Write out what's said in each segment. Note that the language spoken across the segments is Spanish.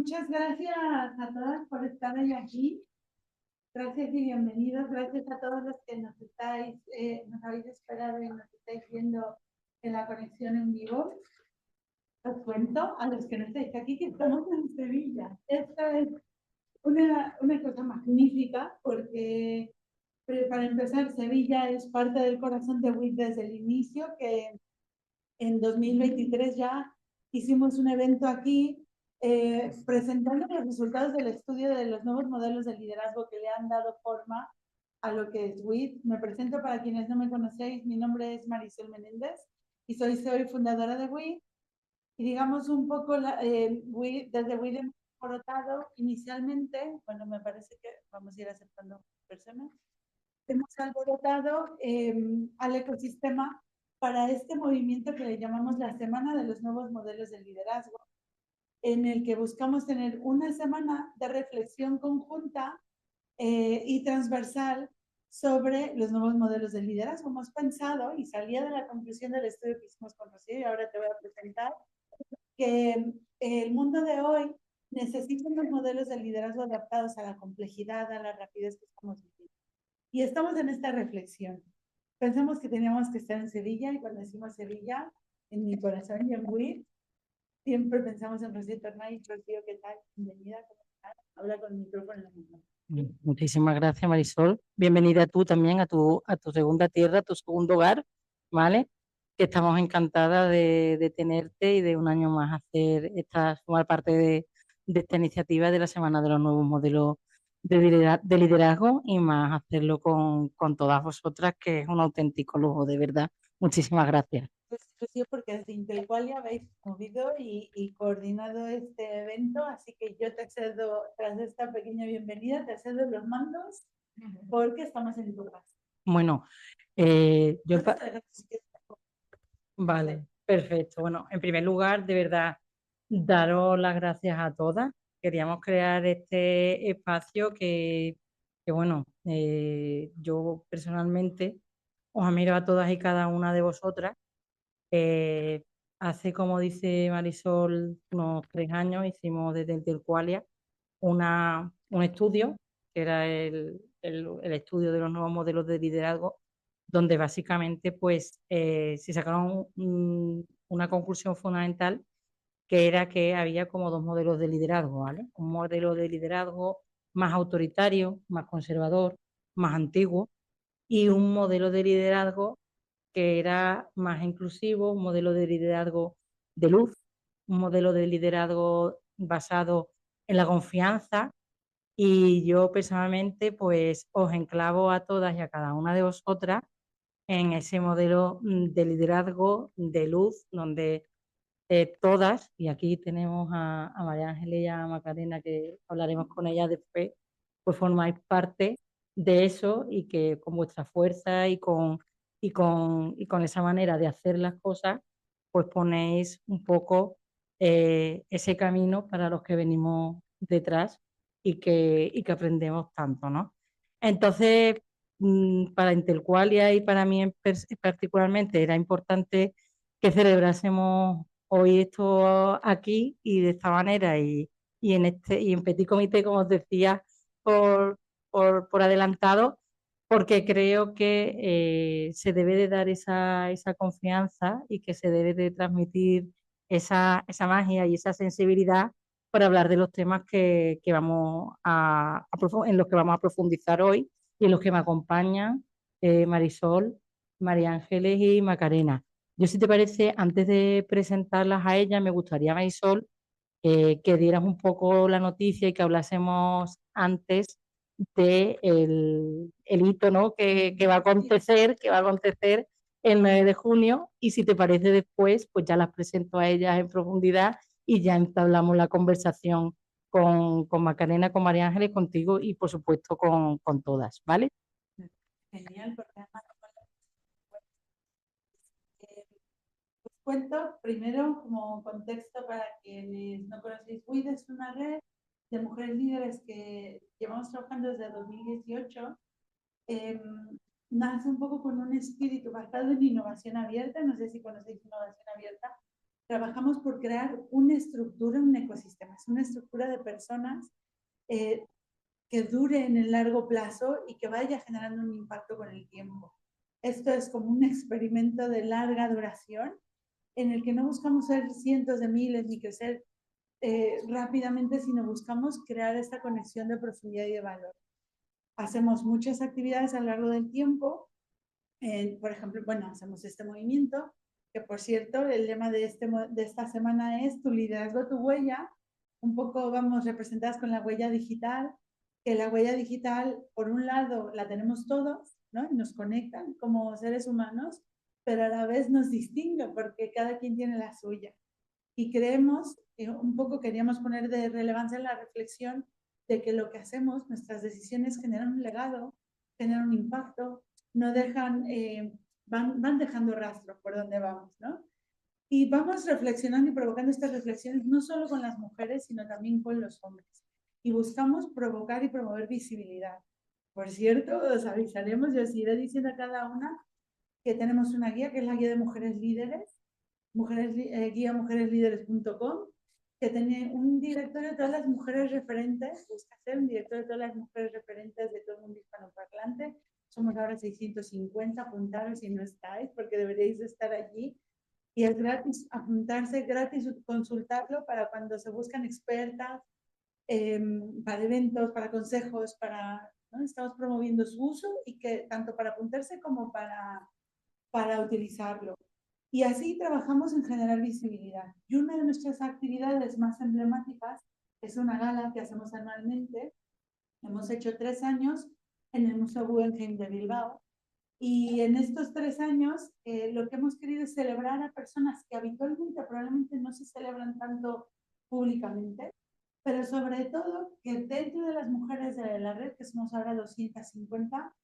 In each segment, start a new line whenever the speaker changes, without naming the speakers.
Muchas gracias a todas por estar hoy aquí. Gracias y bienvenidos. Gracias a todos los que nos habéis esperado y nos estáis viendo en la conexión en vivo. Os cuento a los que no estáis aquí que estamos en Sevilla. Esta es una cosa magnífica porque, para empezar, Sevilla es parte del corazón de WIT desde el inicio, que en 2023 ya hicimos un evento aquí presentando los resultados del estudio de los nuevos modelos de liderazgo que le han dado forma a lo que es WIT. Me presento para quienes no me conocéis, mi nombre es Marisol Menéndez y soy CEO y fundadora de WIT. Y digamos un poco, desde WIT hemos alborotado inicialmente, bueno, me parece que vamos a ir aceptando personas, hemos alborotado al ecosistema para este movimiento que le llamamos la Semana de los Nuevos Modelos de Liderazgo, en el que buscamos tener una semana de reflexión conjunta y transversal sobre los nuevos modelos de liderazgo. Hemos pensado, y salía de la conclusión del estudio que hicimos con Rocío, y ahora te voy a presentar, que el mundo de hoy necesita unos modelos de liderazgo adaptados a la complejidad, a la rapidez que estamos viviendo. Y estamos en esta reflexión. Pensamos que teníamos que estar en Sevilla, y cuando decimos Sevilla, en mi corazón y en WIT, siempre pensamos en Rocío Tornay. Rocío, ¿qué tal? Bienvenida, ¿cómo estás? Habla con el micrófono en la mano.
Muchísimas gracias, Marisol. Bienvenida tú también a tu segunda tierra, a tu segundo hogar, ¿vale? Que estamos encantadas de tenerte y de un año más formar parte de esta iniciativa de la Semana de los Nuevos Modelos de Liderazgo y más hacerlo con todas vosotras, que es un auténtico lujo, de verdad. Muchísimas gracias.
Pues Rocío, porque desde Intelectual ya habéis movido y coordinado este evento, así que yo te cedo, tras esta pequeña bienvenida, te cedo los mandos porque estamos en tu casa.
Bueno, yo... Vale, perfecto. Bueno, en primer lugar, de verdad, daros las gracias a todas. Queríamos crear este espacio que bueno, yo personalmente os admiro a todas y cada una de vosotras. Hace, como dice Marisol, unos 3 años hicimos desde Interqualia un estudio, que era el estudio de los nuevos modelos de liderazgo, donde básicamente pues se sacaron una conclusión fundamental, que era que había como dos modelos de liderazgo, ¿vale? Un modelo de liderazgo más autoritario, más conservador, más antiguo, y un modelo de liderazgo que era más inclusivo, un modelo de liderazgo de luz, un modelo de liderazgo basado en la confianza. Y yo personalmente pues os enclavo a todas y a cada una de vosotras en ese modelo de liderazgo de luz, donde todas, y aquí tenemos a María Ángeles y a Macarena, que hablaremos con ellas después, pues formáis parte de eso, y que con vuestra fuerza y con esa manera de hacer las cosas, pues ponéis un poco ese camino para los que venimos detrás y que aprendemos tanto, ¿no? Entonces, para Interqualia y para mí particularmente era importante que celebrásemos hoy esto aquí y de esta manera, y en petit comité, como os decía, por, por adelantado, porque creo que se debe de dar esa confianza y que se debe de transmitir esa magia y esa sensibilidad para hablar de los temas que vamos en los que vamos a profundizar hoy, y en los que me acompañan Marisol, María Ángeles y Macarena. Yo, si te parece, antes de presentarlas a ellas, me gustaría, Marisol, que dieras un poco la noticia y que hablásemos antes de el hito, ¿no? que va a acontecer el 9 de junio, y si te parece después, pues ya las presento a ellas en profundidad y ya entablamos la conversación con Macarena, con María Ángeles, contigo y por supuesto con todas, ¿vale?
Genial, porque además, os cuento primero como contexto para quienes no conocéis. WID es una red de mujeres líderes que llevamos trabajando desde 2018. Eh, Nace un poco con un espíritu basado en innovación abierta. No sé si conocéis innovación abierta, trabajamos por crear una estructura, un ecosistema, es una estructura de personas que dure en el largo plazo y que vaya generando un impacto con el tiempo. Esto es como un experimento de larga duración en el que no buscamos ser cientos de miles ni crecer rápidamente, sino buscamos crear esta conexión de profundidad y de valor. Hacemos muchas actividades a lo largo del tiempo. Por ejemplo, bueno, hacemos este movimiento, que por cierto, el lema de esta semana es tu liderazgo, tu huella. Un poco vamos representadas con la huella digital, que la huella digital, por un lado, la tenemos todos, ¿no? Y nos conectan como seres humanos, pero a la vez nos distingue porque cada quien tiene la suya. Y creemos, un poco queríamos poner de relevancia en la reflexión de que lo que hacemos, nuestras decisiones generan un legado, generan un impacto, no dejan, van dejando rastro por donde vamos, ¿no? Y vamos reflexionando y provocando estas reflexiones no solo con las mujeres, sino también con los hombres. Y buscamos provocar y promover visibilidad. Por cierto, os avisaremos, yo os iré diciendo a cada una que tenemos una guía, que es la guía de mujeres líderes, guía mujereslíderes.com, que tiene un directorio de todas las mujeres referentes, busca ser un directorio de todas las mujeres referentes de todo el mundo hispanoparlante. Somos ahora 650, apuntaros si no estáis, porque deberíais estar allí. Y es gratis apuntarse, gratis consultarlo para cuando se buscan expertas, para eventos, para consejos, ¿no? Estamos promoviendo su uso y que tanto para apuntarse como para utilizarlo. Y así trabajamos en generar visibilidad. Y una de nuestras actividades más emblemáticas es una gala que hacemos anualmente. Hemos hecho 3 años en el Museo Guggenheim de Bilbao. Y en estos 3 años lo que hemos querido es celebrar a personas que habitualmente probablemente no se celebran tanto públicamente, pero sobre todo que dentro de las mujeres de la red, que somos ahora 250,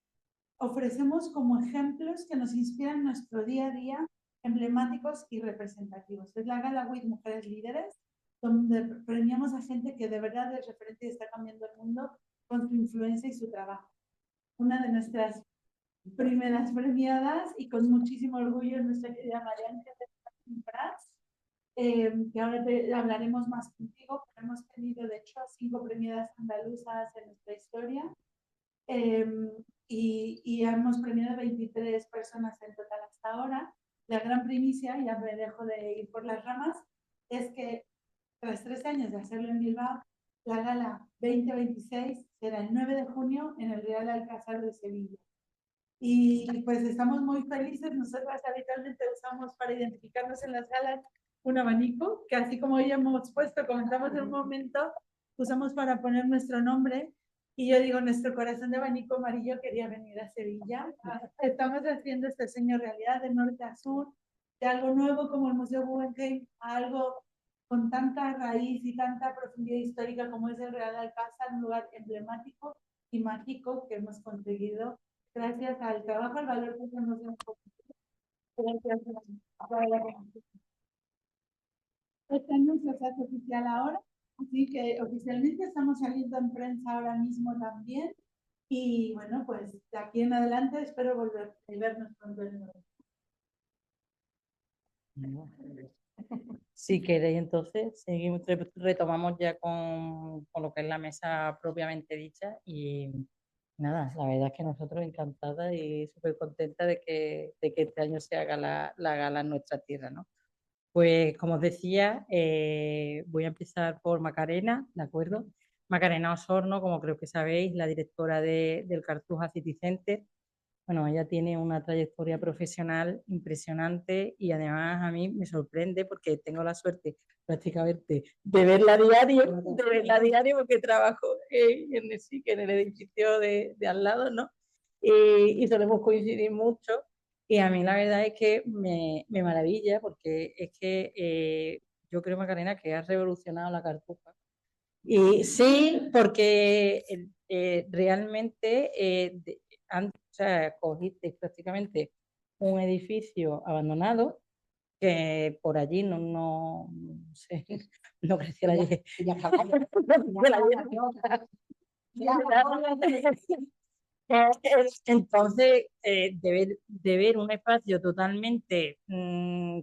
ofrecemos como ejemplos que nos inspiran nuestro día a día, emblemáticos y representativos. Es la Gala WIT Mujeres Líderes, donde premiamos a gente que de verdad es referente y está cambiando el mundo con su influencia y su trabajo. Una de nuestras primeras premiadas y con muchísimo orgullo nuestra querida María Ángeles Prats, que ahora hablaremos más contigo, pero hemos tenido de hecho 5 premiadas andaluzas en nuestra historia. Y hemos premiado 23 personas en total hasta ahora. La gran primicia, ya me dejo de ir por las ramas, es que tras 3 años de hacerlo en Bilbao, la gala 2026 será el 9 de junio en el Real Alcázar de Sevilla. Y pues estamos muy felices. Nosotras habitualmente usamos para identificarnos en las galas un abanico, que así como ya hemos puesto, comentamos en un momento, usamos para poner nuestro nombre. Y yo digo, nuestro corazón de abanico amarillo quería venir a Sevilla. Estamos haciendo este sueño realidad de norte a sur, de algo nuevo como el Museo Guggenheim, a algo con tanta raíz y tanta profundidad histórica como es el Real Alcázar, un lugar emblemático y mágico que hemos conseguido gracias al trabajo, al valor que hacemos en gracias a la Este anuncio se hace oficial ahora, así que oficialmente estamos saliendo en prensa ahora mismo también. Y bueno, pues de aquí en adelante espero volver a vernos pronto de nuevo.
Si queréis, entonces seguimos, retomamos ya con lo que es la mesa propiamente dicha. Y nada, la verdad es que nosotros encantadas y súper contentas de que este año se haga la gala en nuestra tierra, ¿no? Pues como os decía, voy a empezar por Macarena, ¿de acuerdo? Macarena Osorno, como creo que sabéis, la directora del Cartuja City Center. Bueno, ella tiene una trayectoria profesional impresionante y además a mí me sorprende porque tengo la suerte prácticamente de verla diario porque trabajo en el edificio de al lado, ¿no? Y solemos coincidir mucho y a mí la verdad es que me maravilla porque es que yo creo, Macarena, que has revolucionado la Cartuja. Y sí, porque realmente o sea, cogiste prácticamente un edificio abandonado que por allí no sé, no crecía entonces, de ver un espacio totalmente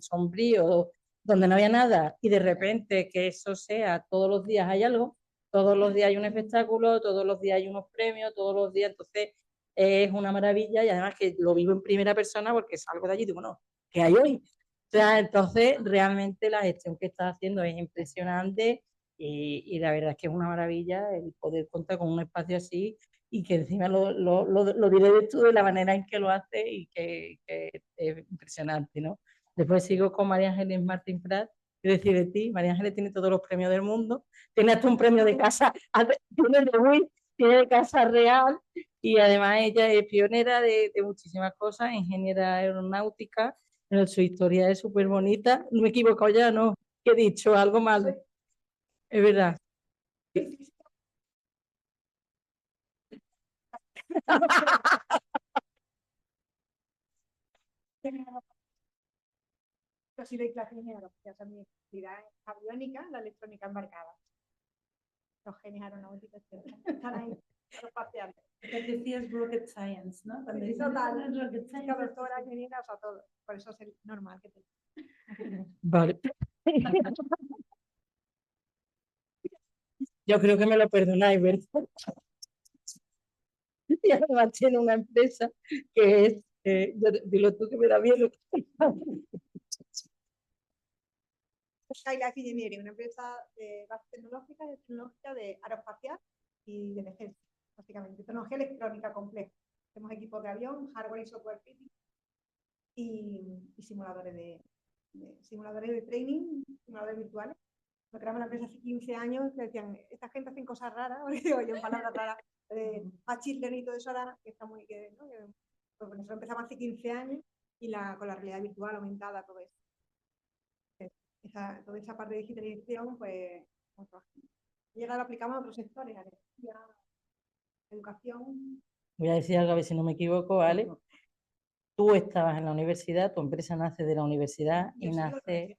sombrío donde no había nada y de repente que eso sea, todos los días hay algo, todos los días hay un espectáculo, todos los días hay unos premios, todos los días, entonces es una maravilla y además que lo vivo en primera persona porque salgo de allí y digo, bueno, ¿qué hay hoy? O sea, entonces realmente la gestión que estás haciendo es impresionante y la verdad es que es una maravilla el poder contar con un espacio así y que encima lo diré tú de la manera en que lo hace y que es impresionante, ¿no? Después sigo con María Ángeles Martín Prat. Quiero decir de ti, María Ángeles tiene todos los premios del mundo, tiene hasta un premio de casa, tiene de Wii, tiene de casa real y además ella es pionera de muchísimas cosas, ingeniera aeronáutica, pero su historia es súper bonita. No me he equivocado ya, no, ¿qué he dicho? Algo malo. Es verdad.
Yo soy de clase ingeniero, o sea, mi especialidad es aviónica, la electrónica embarcada. Los genes aeronáuticos están ahí, aeroespaciales.
Te decías rocket science, ¿no? Cuando
Sí,
dices
total,
rocket science.
doctora, ingeniera, o sea, todo. Por eso es normal que te...
Vale. Yo creo que me lo perdonáis, ¿verdad? Y además tiene una empresa que es, dilo tú que me da miedo.
Skylife Engineering, una empresa de base tecnológica y de tecnología de aeroespacial y de defensa, básicamente. Tecnología electrónica compleja. Tenemos equipos de avión, hardware y software crítico y simuladores simuladores de training, simuladores virtuales. Lo creamos la empresa hace 15 años, que decían, esta gente hace cosas raras, porque digo yo en palabras raras, machine learning y todo eso ahora, que está muy, ¿no? Pues nosotros empezamos hace 15 años y con la realidad virtual aumentada, todo eso. Toda esa parte de digitalización, pues, y ahora lo aplicamos a otros sectores, energía, educación.
Voy a decir algo a ver si no me equivoco, ¿vale? Tú estabas en la universidad, tu empresa nace de la universidad y nace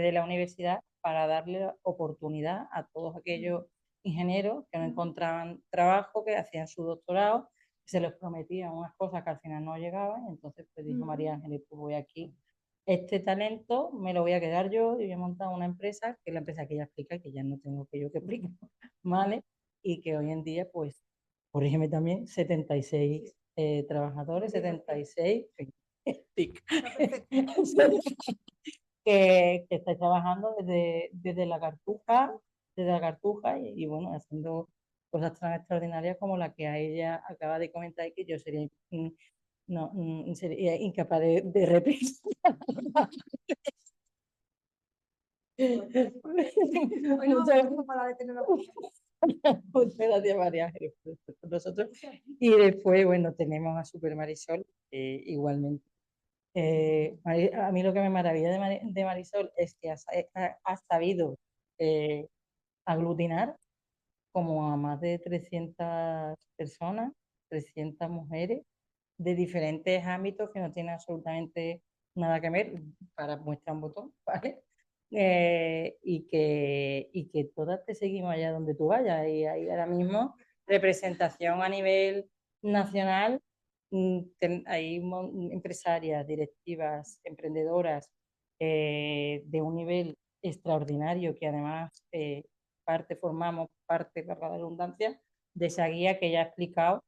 de la universidad para darle oportunidad a todos aquellos ingenieros que no encontraban trabajo, que hacían su doctorado, se les prometían unas cosas que al final no llegaban, y entonces pues dijo María Ángeles, pues voy aquí, este talento me lo voy a quedar yo y voy a montar una empresa, que es la empresa que ella explica, que ya no tengo que yo que explicar, ¿vale? Y que hoy en día, pues, corrígeme también, 76 trabajadores, 76 que está trabajando desde la Cartuja y bueno, haciendo cosas tan extraordinarias como la que a ella acaba de comentar y que yo sería, no, sería incapaz de representar. Muchas gracias, María Ángeles, por estar con nosotros. Y después, bueno, tenemos a Super Marisol, igualmente. A mí lo que me maravilla de Marisol es que ha sabido aglutinar como a más de 300 personas, 300 mujeres de diferentes ámbitos que no tienen absolutamente nada que ver, para muestra un botón, ¿vale? Y que todas te seguimos allá donde tú vayas. Y hay ahora mismo representación a nivel nacional, hay empresarias, directivas, emprendedoras de un nivel extraordinario que además formamos parte, para la redundancia, de esa guía que ya he explicado,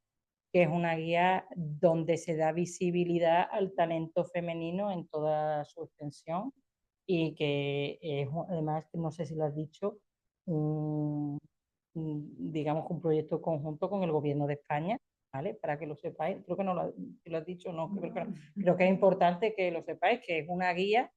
que es una guía donde se da visibilidad al talento femenino en toda su extensión y que es además, no sé si lo has dicho, digamos un proyecto conjunto con el gobierno de España, ¿vale? Para que lo sepáis, creo que no si lo has dicho, no, creo que es importante que lo sepáis, que es una guía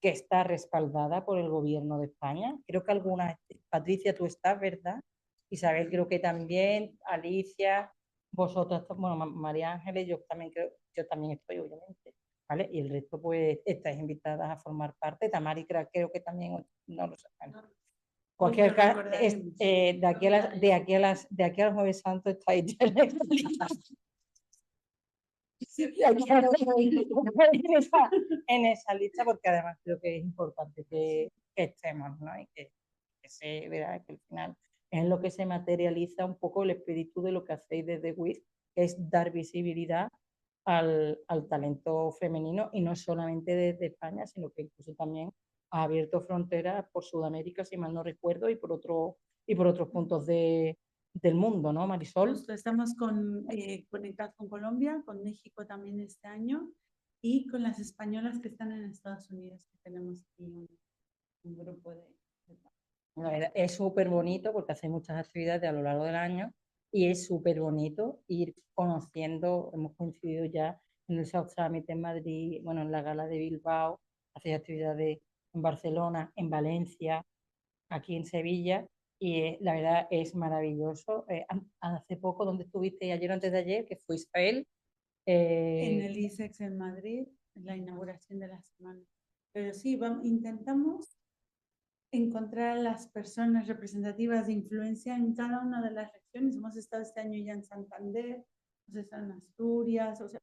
que está respaldada por el gobierno de España. Creo que algunas, Patricia, tú estás, ¿verdad? Isabel, creo que también, Alicia, vosotros, bueno, María Ángeles, yo también creo, yo también estoy, obviamente, ¿vale? Y el resto, pues, estáis invitadas a formar parte. Tamari, creo que también, no lo sé. Cualquier caso, de aquí a los Jueves Santos estáis en esa lista, porque además creo que es importante que estemos, ¿no? Y que se vea que al final es lo que se materializa un poco el espíritu de lo que hacéis desde WIS, que es dar visibilidad al talento femenino y no solamente desde España, sino que incluso también ha abierto fronteras por Sudamérica, si mal no recuerdo, y por otros puntos del mundo, ¿no, Marisol?
Justo, estamos conectados con Colombia, con México también este año y con las españolas que están en Estados Unidos, que tenemos aquí un grupo de...
Es súper bonito porque hace muchas actividades a lo largo del año y es súper bonito ir conociendo, hemos coincidido ya en el South Summit en Madrid, bueno, en la gala de Bilbao, hace actividades en Barcelona, en Valencia, aquí en Sevilla, y la verdad es maravilloso. Hace poco, ¿dónde estuviste? Ayer o antes de ayer, que fue Israel.
En el ISEX en Madrid, en la inauguración de la semana. Pero sí, intentamos encontrar a las personas representativas de influencia en cada una de las regiones. Hemos estado este año ya en Santander, hemos estado en Asturias, o sea,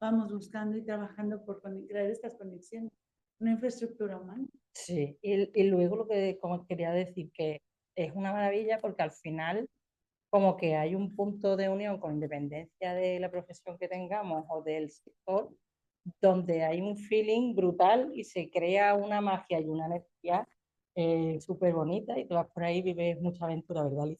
vamos buscando y trabajando por crear estas conexiones, una infraestructura humana.
Sí, y luego lo que como quería decir, que es una maravilla porque al final como que hay un punto de unión con independencia de la profesión que tengamos o del sector, donde hay un feeling brutal y se crea una magia y una energía súper bonita y tú vas por ahí y vives mucha aventura, ¿verdad, Liz?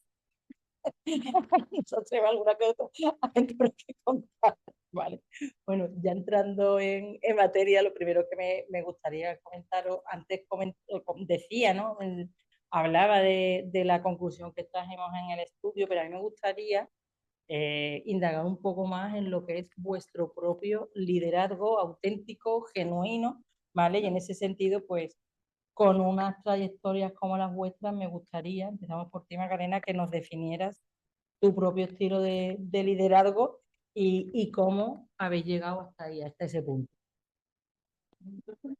Entonces, alguna que otra aventura que contar. Vale. Bueno, ya entrando en materia, lo primero que me gustaría comentaros, antes decía, ¿no? Hablaba de la conclusión que trajimos en el estudio, pero a mí me gustaría indagar un poco más en lo que es vuestro propio liderazgo auténtico, genuino, ¿vale? Y en ese sentido, pues, con unas trayectorias como las vuestras, me gustaría, empezamos por ti, Macarena, que nos definieras tu propio estilo de liderazgo y cómo habéis llegado hasta ahí, hasta ese punto.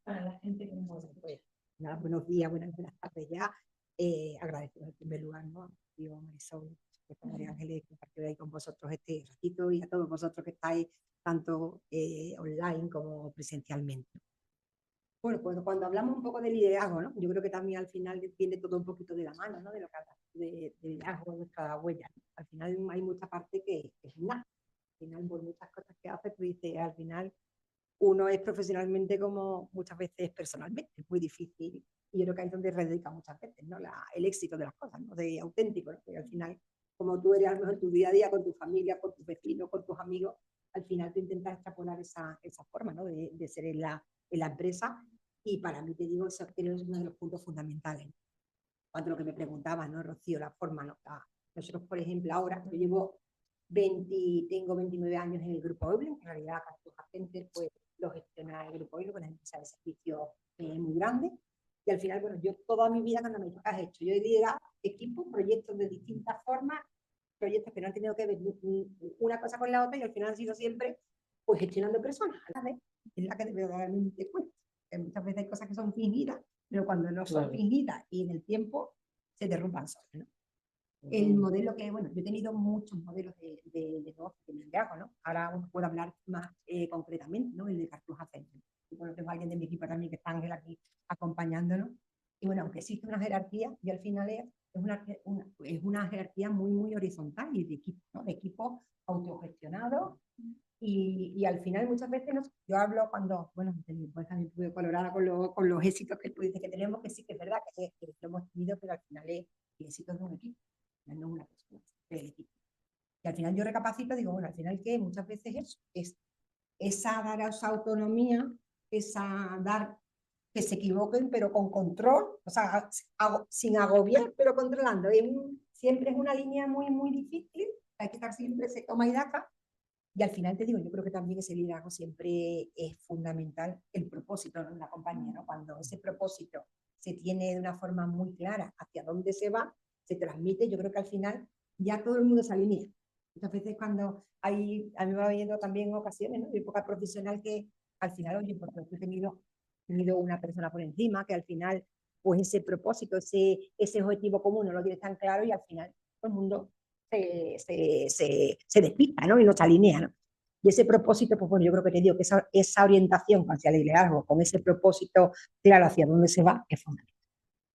Para la gente que nos apoya.
Nada, buenos días, buenas tardes ya. Agradezco en primer lugar, ¿no? A Marisol, María Ángeles, compartir ahí con vosotros este ratito y a todos vosotros que estáis tanto online como presencialmente. Bueno, pues cuando hablamos un poco de liderazgo, ¿no? Yo creo que también al final viene todo un poquito de la mano, ¿no? De lo que hablas de liderazgo, de nuestra huella. Al final hay mucha parte que es nada. Al final, por muchas cosas que haces, tú dices, al final uno es profesionalmente como muchas veces personalmente, es muy difícil. Y yo creo que ahí es donde radica muchas veces, ¿no? El éxito de las cosas, ¿no? De auténtico, ¿no? Porque al final, como tú eres a lo mejor en tu día a día, con tu familia, con tus vecinos, con tus amigos, al final tú intentas extrapolar esa forma, ¿no? De ser en la empresa. Y para mí, te digo, eso creo es uno de los puntos fundamentales. Cuando lo que me preguntabas, ¿no, Rocío? La forma, ¿no? Nosotros, por ejemplo, ahora, yo tengo 29 años en el Grupo Eulen, en realidad Cartuja Center, pues lo gestiona el Grupo Eulen, con una empresa de servicios muy grande. Y al final, bueno, yo toda mi vida, cuando me dijo, ¿qué has hecho? Yo he liderado equipos, proyectos de distintas formas, proyectos que no han tenido que ver una cosa con la otra y al final han sido siempre pues gestionando personas a la vez, es la que realmente cuesta. Muchas veces hay cosas que son fingidas, pero cuando no son fingidas y en el tiempo se derrumban solas, ¿no? El modelo que, bueno, yo he tenido muchos modelos de negocio, de liderazgo, ¿no? Ahora puedo hablar más concretamente, ¿no? El de Cartuja Center. Y bueno, tengo a alguien de mi equipo también que está Ángel aquí acompañándonos. Y bueno, aunque existe una jerarquía, y al final es una jerarquía muy, muy horizontal y de equipo, ¿no? De equipo autogestionado. Y al final muchas veces yo hablo cuando, bueno, pues también estuve colorada con los éxitos que tú dices que tenemos, que sí que es verdad que lo hemos tenido, pero al final es el éxito de un equipo, no una persona, es el equipo. Y al final yo recapacito, digo, bueno, al final que muchas veces eso es esa dar esa autonomía, esa dar que se equivoquen, pero con control, o sea, sin agobiar, pero controlando. Siempre es una línea muy, muy difícil, hay que estar siempre ese toma y daca. Y al final te digo, yo creo que también ese liderazgo siempre es fundamental, el propósito en la compañía, ¿no? Cuando ese propósito se tiene de una forma muy clara hacia dónde se va, se transmite, yo creo que al final ya todo el mundo se alinea. Muchas veces cuando a mí me va viendo también ocasiones, ¿no? De época profesional que al final, oye, porque he tenido una persona por encima, que al final, pues ese propósito, ese objetivo común no lo tiene tan claro y al final todo el mundo se despista, ¿no? Y no se alinea, ¿no? Y ese propósito, pues bueno, yo creo que te digo que esa orientación hacia el liderazgo, con ese propósito claro hacia dónde se va, es fundamental.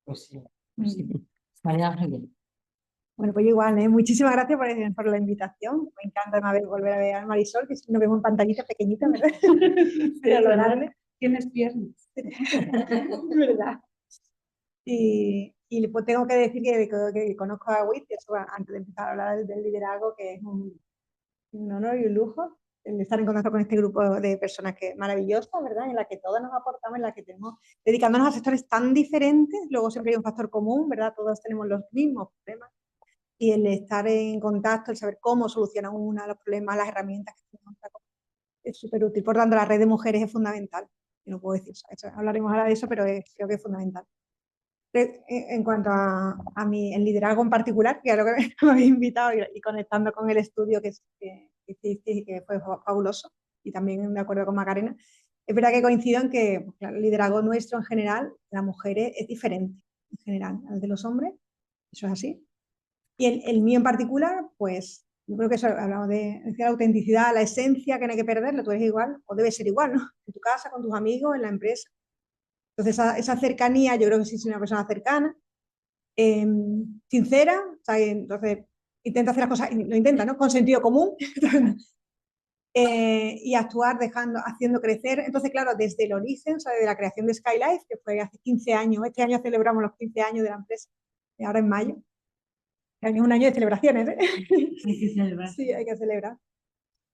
Pues sí, pues sí. María Ángeles.
Bueno, pues igual, muchísimas gracias por la invitación. Me encanta volver a ver a Marisol, que nos vemos en pantallita pequeñita, ¿verdad?
Pero lo grande, tienes piernas.
¿Verdad? Y pues tengo que decir que conozco a Witt, que eso, antes de empezar a hablar del liderazgo, que es un honor y un lujo el estar en contacto con este grupo de personas que maravillosa, ¿verdad? En la que todas nos aportamos, en la que tenemos, dedicándonos a sectores tan diferentes, luego siempre hay un factor común, ¿verdad? Todos tenemos los mismos problemas. Y el estar en contacto, el saber cómo solucionan uno de los problemas, las herramientas que tenemos, es súper útil. Por tanto, la red de mujeres es fundamental. Y no puedo decir, hablaremos ahora de eso, pero creo que es fundamental. En cuanto a el liderazgo en particular, que es lo que me habéis invitado y conectando con el estudio que hiciste y que fue fabuloso, y también de acuerdo con Macarena, es verdad que coincido en que pues, claro, el liderazgo nuestro en general, las mujeres, es diferente en general al de los hombres, eso es así. Y el mío en particular, pues yo creo que eso, hablamos de la autenticidad, la esencia que no hay que perderla, tú eres igual o debe ser igual, ¿no? En tu casa, con tus amigos, en la empresa. Entonces, esa cercanía, yo creo que sí soy una persona cercana, sincera, o sea, entonces intenta hacer las cosas, lo intenta, ¿no? Con sentido común, y actuar haciendo crecer. Entonces, claro, desde el origen, o sea, de la creación de Skylife, que fue hace 15 años, este año celebramos los 15 años de la empresa, ahora en mayo. Es un año de celebraciones, ¿eh?
Hay que celebrar.
Sí, hay que celebrar.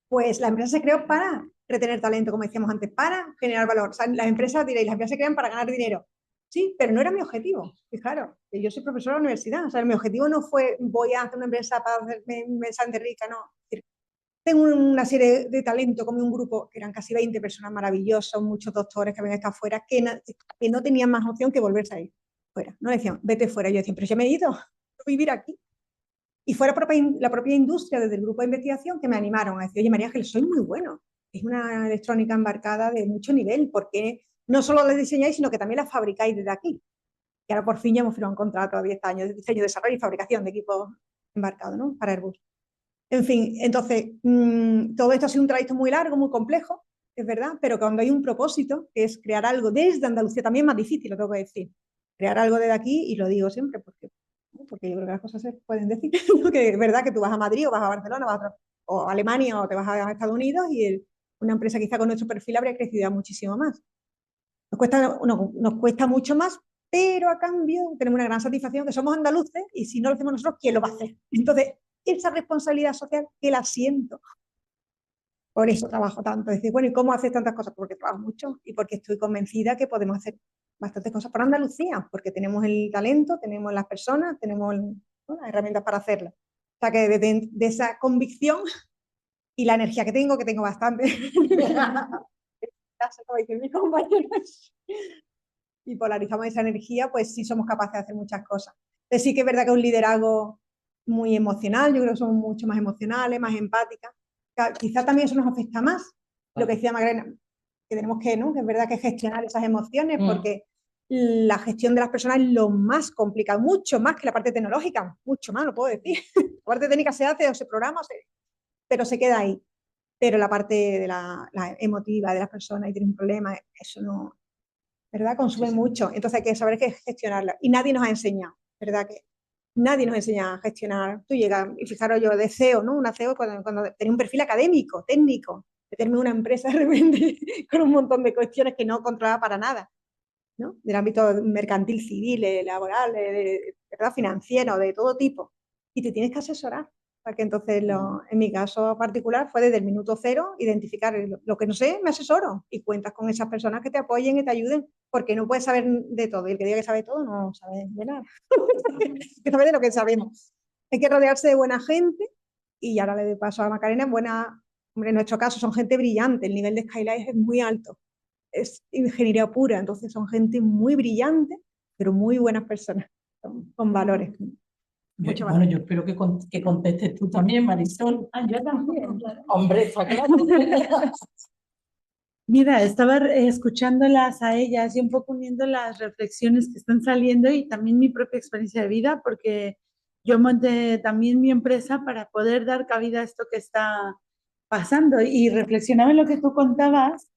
Pues la empresa se creó para retener talento, como decíamos antes, para generar valor. O sea, las empresas, diréis, las empresas se crean para ganar dinero. Sí, pero no era mi objetivo. Fijaros, que yo soy profesora de la universidad. O sea, mi objetivo no fue voy a hacer una empresa para hacerme bastante rica, no. Tengo una serie de talento, como un grupo, que eran casi 20 personas maravillosas, muchos doctores que habían estado fuera, que no tenían más opción que volverse a ir fuera. No decían, vete fuera. Yo decía, pero yo me he ido, quiero vivir aquí. Y fue la propia industria, desde el grupo de investigación, que me animaron a decir, oye, María Ángel, soy muy bueno. Es una electrónica embarcada de mucho nivel, porque no solo la diseñáis, sino que también la fabricáis desde aquí. Y ahora por fin ya hemos firmado un contrato a 10 años de diseño, desarrollo y fabricación de equipos embarcados, ¿no? Para Airbus. En fin, entonces, todo esto ha sido un trayecto muy largo, muy complejo, es verdad, pero cuando hay un propósito, que es crear algo desde Andalucía, también más difícil, lo tengo que decir. Crear algo desde aquí, y lo digo siempre, porque yo creo que las cosas se pueden decir, que es verdad que tú vas a Madrid o vas a Barcelona o a Alemania o te vas a Estados Unidos y una empresa quizá con nuestro perfil habría crecido ya muchísimo más. Nos cuesta mucho más, pero a cambio tenemos una gran satisfacción que somos andaluces y si no lo hacemos nosotros, ¿quién lo va a hacer? Entonces, esa responsabilidad social que la siento. Por eso trabajo tanto. Decir, bueno, ¿y cómo haces tantas cosas? Porque trabajo mucho y porque estoy convencida que podemos hacer bastantes cosas por Andalucía, porque tenemos el talento, tenemos las personas, tenemos las herramientas para hacerlo. O sea que de esa convicción y la energía que tengo bastante, como dicen mis compañeros, y polarizamos esa energía, pues sí somos capaces de hacer muchas cosas. Pero sí que es verdad que es un liderazgo muy emocional, yo creo que somos mucho más emocionales, más empáticas. Quizá también eso nos afecta más, lo que decía Magrena, que tenemos que, ¿no? Que es verdad que gestionar esas emociones, porque la gestión de las personas es lo más complicado, mucho más que la parte tecnológica, mucho más, lo puedo decir. La parte técnica se hace o se programa, pero se queda ahí. Pero la parte de la emotiva de las personas y tiene un problema, eso no, ¿verdad? Consume mucho, entonces hay que saber qué gestionarla. Y nadie nos ha enseñado, ¿verdad? Que nadie nos enseña a gestionar. Tú llegas, y fijaros yo, de CEO, ¿no? Una CEO cuando tenía un perfil académico, técnico, meterme en una empresa de repente con un montón de cuestiones que no controlaba para nada, ¿no? Del ámbito mercantil, civil, laboral, ¿verdad? Financiero, de todo tipo. Y te tienes que asesorar. Para que entonces, en mi caso particular, fue desde el minuto cero identificar lo que no sé, me asesoro y cuentas con esas personas que te apoyen y te ayuden, porque no puedes saber de todo. Y el que diga que sabe todo no sabe de nada. Que sabe de lo que sabemos. Hay que rodearse de buena gente y ahora le doy paso a Macarena. Hombre, en nuestro caso son gente brillante, el nivel de Skylight es muy alto. Es ingeniería pura, entonces son gente muy brillante, pero muy buenas personas, con valores.
Bueno, yo espero que contestes tú también, Marisol.
Yo también, claro.
Hombre, está claro.
Mira, estaba escuchándolas a ellas y un poco uniendo las reflexiones que están saliendo y también mi propia experiencia de vida, porque yo monté también mi empresa para poder dar cabida a esto que está pasando y reflexionaba en lo que tú contabas,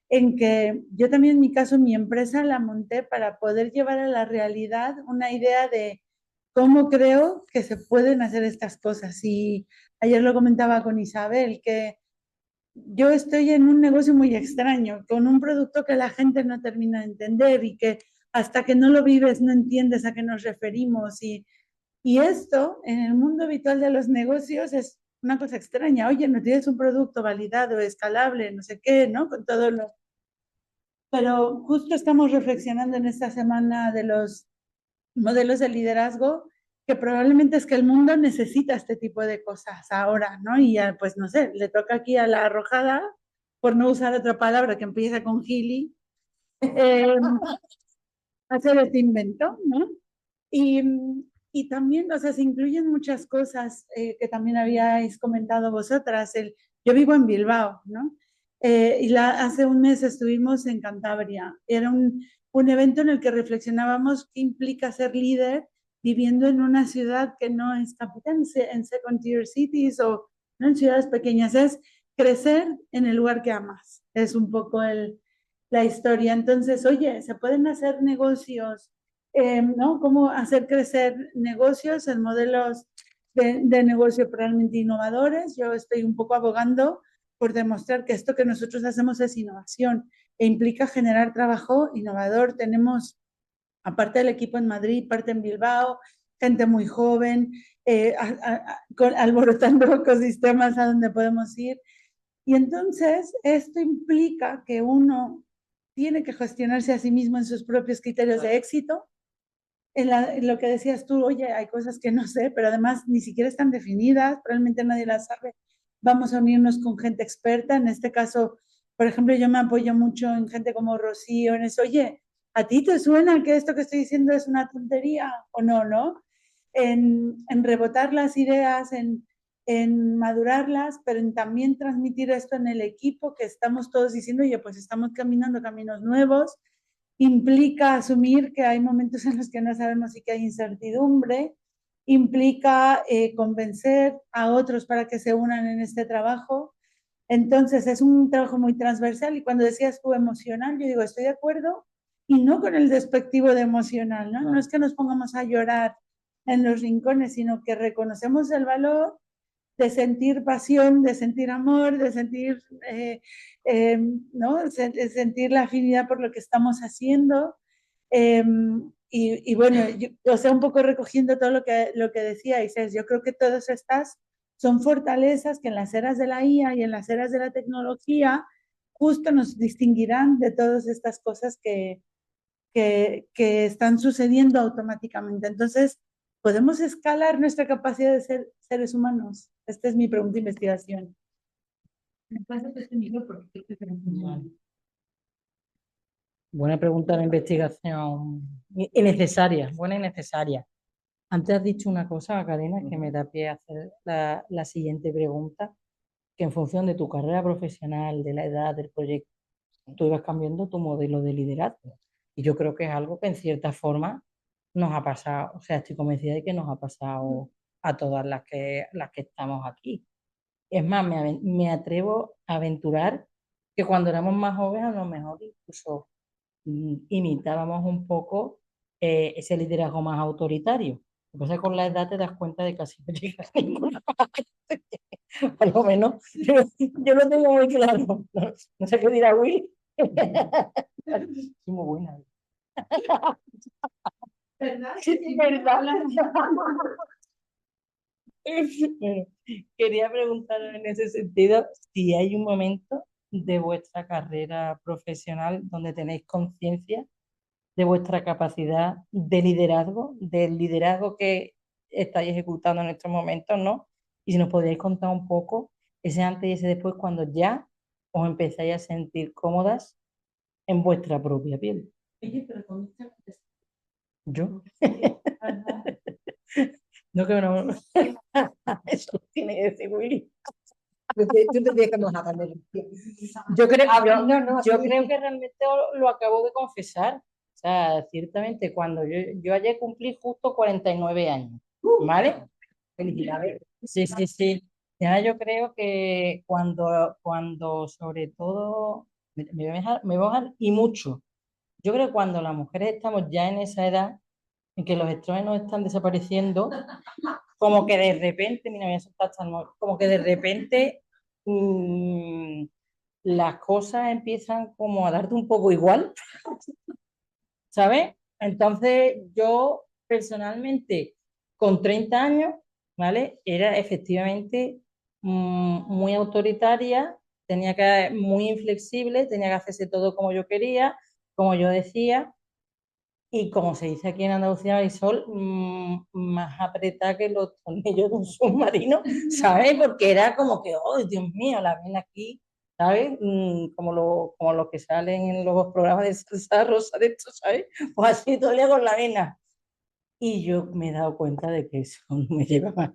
en que yo también en mi caso mi empresa la monté para poder llevar a la realidad una idea de cómo creo que se pueden hacer estas cosas. Y ayer lo comentaba con Isabel, que yo estoy en un negocio muy extraño, con un producto que la gente no termina de entender y que hasta que no lo vives no entiendes a qué nos referimos. Y esto en el mundo habitual de los negocios es una cosa extraña. Oye, no tienes un producto validado, escalable, no sé qué, ¿no? Con todo lo... Pero justo estamos reflexionando en esta semana de los modelos de liderazgo, que probablemente es que el mundo necesita este tipo de cosas ahora, ¿no? Y ya, pues no sé, le toca aquí a la arrojada, por no usar otra palabra que empieza con Gili, hacer este invento, ¿no? Y, y también, o sea, se incluyen muchas cosas que también habíais comentado vosotras. Yo vivo en Bilbao, ¿no? Hace un mes estuvimos en Cantabria. Era un evento en el que reflexionábamos qué implica ser líder viviendo en una ciudad que no es capital, en second tier cities o no en ciudades pequeñas. Es crecer en el lugar que amas. Es un poco la historia. Entonces, oye, se pueden hacer negocios, ¿no? Cómo hacer crecer negocios en modelos de negocio realmente innovadores. Yo estoy un poco abogando por demostrar que esto que nosotros hacemos es innovación e implica generar trabajo innovador. Tenemos, aparte del equipo en Madrid, parte en Bilbao, gente muy joven, alborotando ecosistemas a donde podemos ir. Y entonces esto implica que uno tiene que gestionarse a sí mismo en sus propios criterios de éxito. En lo que decías tú, oye, hay cosas que no sé, pero además ni siquiera están definidas, probablemente nadie las sabe. Vamos a unirnos con gente experta. En este caso, por ejemplo, yo me apoyo mucho en gente como Rocío, en eso, oye, ¿a ti te suena que esto que estoy diciendo es una tontería o no, no? En rebotar las ideas, en madurarlas, pero en también transmitir esto en el equipo, que estamos todos diciendo, oye, pues estamos caminando caminos nuevos, implica asumir que hay momentos en los que no sabemos y que hay incertidumbre, implica convencer a otros para que se unan en este trabajo. Entonces es un trabajo muy transversal y cuando decías tú emocional, yo digo, estoy de acuerdo y no con el despectivo de emocional, ¿no? No es que nos pongamos a llorar en los rincones, sino que reconocemos el valor de sentir pasión, de sentir amor, de sentir, ¿no? De sentir la afinidad por lo que estamos haciendo. Y bueno, o sea, un poco recogiendo todo lo que decíais, yo creo que todas estas son fortalezas que en las eras de la IA y en las eras de la tecnología justo nos distinguirán de todas estas cosas que están sucediendo automáticamente. Entonces, ¿podemos escalar nuestra capacidad de ser seres humanos? Esta es mi pregunta de investigación.
Buena pregunta de investigación y necesaria, buena y necesaria. Antes has dicho una cosa, Karina, que me da pie a hacer la siguiente pregunta, que en función de tu carrera profesional, de la edad, del proyecto, tú ibas cambiando tu modelo de liderazgo. Y yo creo que es algo que en cierta forma nos ha pasado, o sea, estoy convencida de que nos ha pasado a todas las que estamos aquí. Es más, me atrevo a aventurar que cuando éramos más jóvenes, a lo mejor incluso imitábamos un poco ese liderazgo más autoritario. Entonces con la edad te das cuenta de que así no llegas a ninguna parte. Por lo menos yo lo tengo muy claro. No sé qué dirá Will. Sí, muy buena.
¿Verdad?
Sí, verdad. Quería preguntar en ese sentido si hay un momento de vuestra carrera profesional donde tenéis conciencia de vuestra capacidad de liderazgo, del liderazgo que estáis ejecutando en estos momentos, ¿no? Y si nos podríais contar un poco ese antes y ese después cuando ya os empezáis a sentir cómodas en vuestra propia piel.
Oye, pero con
¿Yo? No, que no. Eso tiene que decir Willy.
Tú tendrías que mojarme.
Yo creo, yo
sí.
creo que realmente lo acabo de confesar. O sea, ciertamente, cuando yo ayer cumplí justo 49 años, ¿vale?
Felicidades.
Sí, sí, sí. Ya yo creo que cuando sobre todo, me voy a dejar y mucho. Yo creo que cuando las mujeres estamos ya en esa edad en que los estrógenos están desapareciendo, como que de repente, mira, me voy a soltar hasta el móvil, como que de repente las cosas empiezan como a darte un poco igual, ¿sabes? Entonces yo personalmente con 30 años, ¿vale? Era efectivamente muy autoritaria, tenía que muy inflexible, tenía que hacerse todo como yo quería, como yo decía, y como se dice aquí en Andalucía, Marisol, más apretada que los tornillos de un submarino, ¿sabes? Porque era como que, oh, Dios mío, la ven aquí, ¿sabes? Como lo que salen en los programas de salsa rosa de esto, ¿sabes? Pues así todo el día con la vena. Y yo me he dado cuenta de que eso no me lleva más.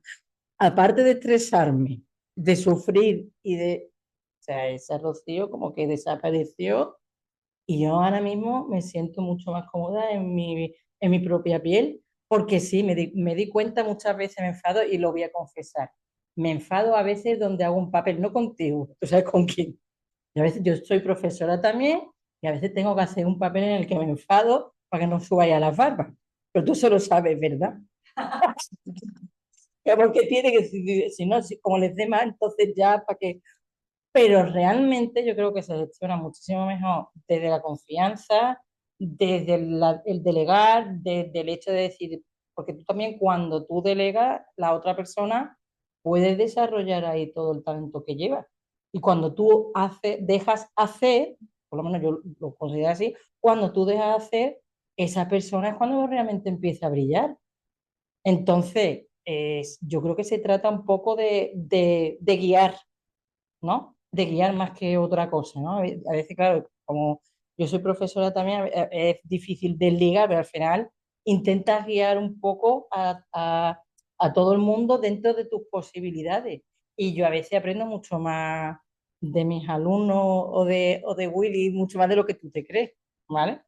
Aparte de estresarme, de sufrir y de... O sea, ese Rocío como que desapareció y yo ahora mismo me siento mucho más cómoda en mi propia piel, porque sí, me di cuenta muchas veces, me enfado y lo voy a confesar. Me enfado a veces donde hago un papel, no contigo, tú sabes con quién. Y a veces yo soy profesora también y a veces tengo que hacer un papel en el que me enfado para que no suba ya las barbas. Pero tú solo sabes, ¿verdad? Porque tiene que, si no, como les dé más, entonces ya para que... Pero realmente yo creo que se gestiona muchísimo mejor desde la confianza, desde el delegar, desde el hecho de decir, porque tú también cuando tú delegas, la otra persona puede desarrollar ahí todo el talento que lleva. Y cuando tú dejas hacer, por lo menos yo lo considero así, cuando tú dejas hacer, esa persona es cuando realmente empieza a brillar. Entonces, yo creo que se trata un poco de guiar, ¿no? De guiar más que otra cosa, ¿no? A veces, claro, como yo soy profesora también, es difícil desligar, pero al final intentas guiar un poco a todo el mundo dentro de tus posibilidades. Y yo a veces aprendo mucho más de mis alumnos o de Willy, mucho más de lo que tú te crees, ¿vale?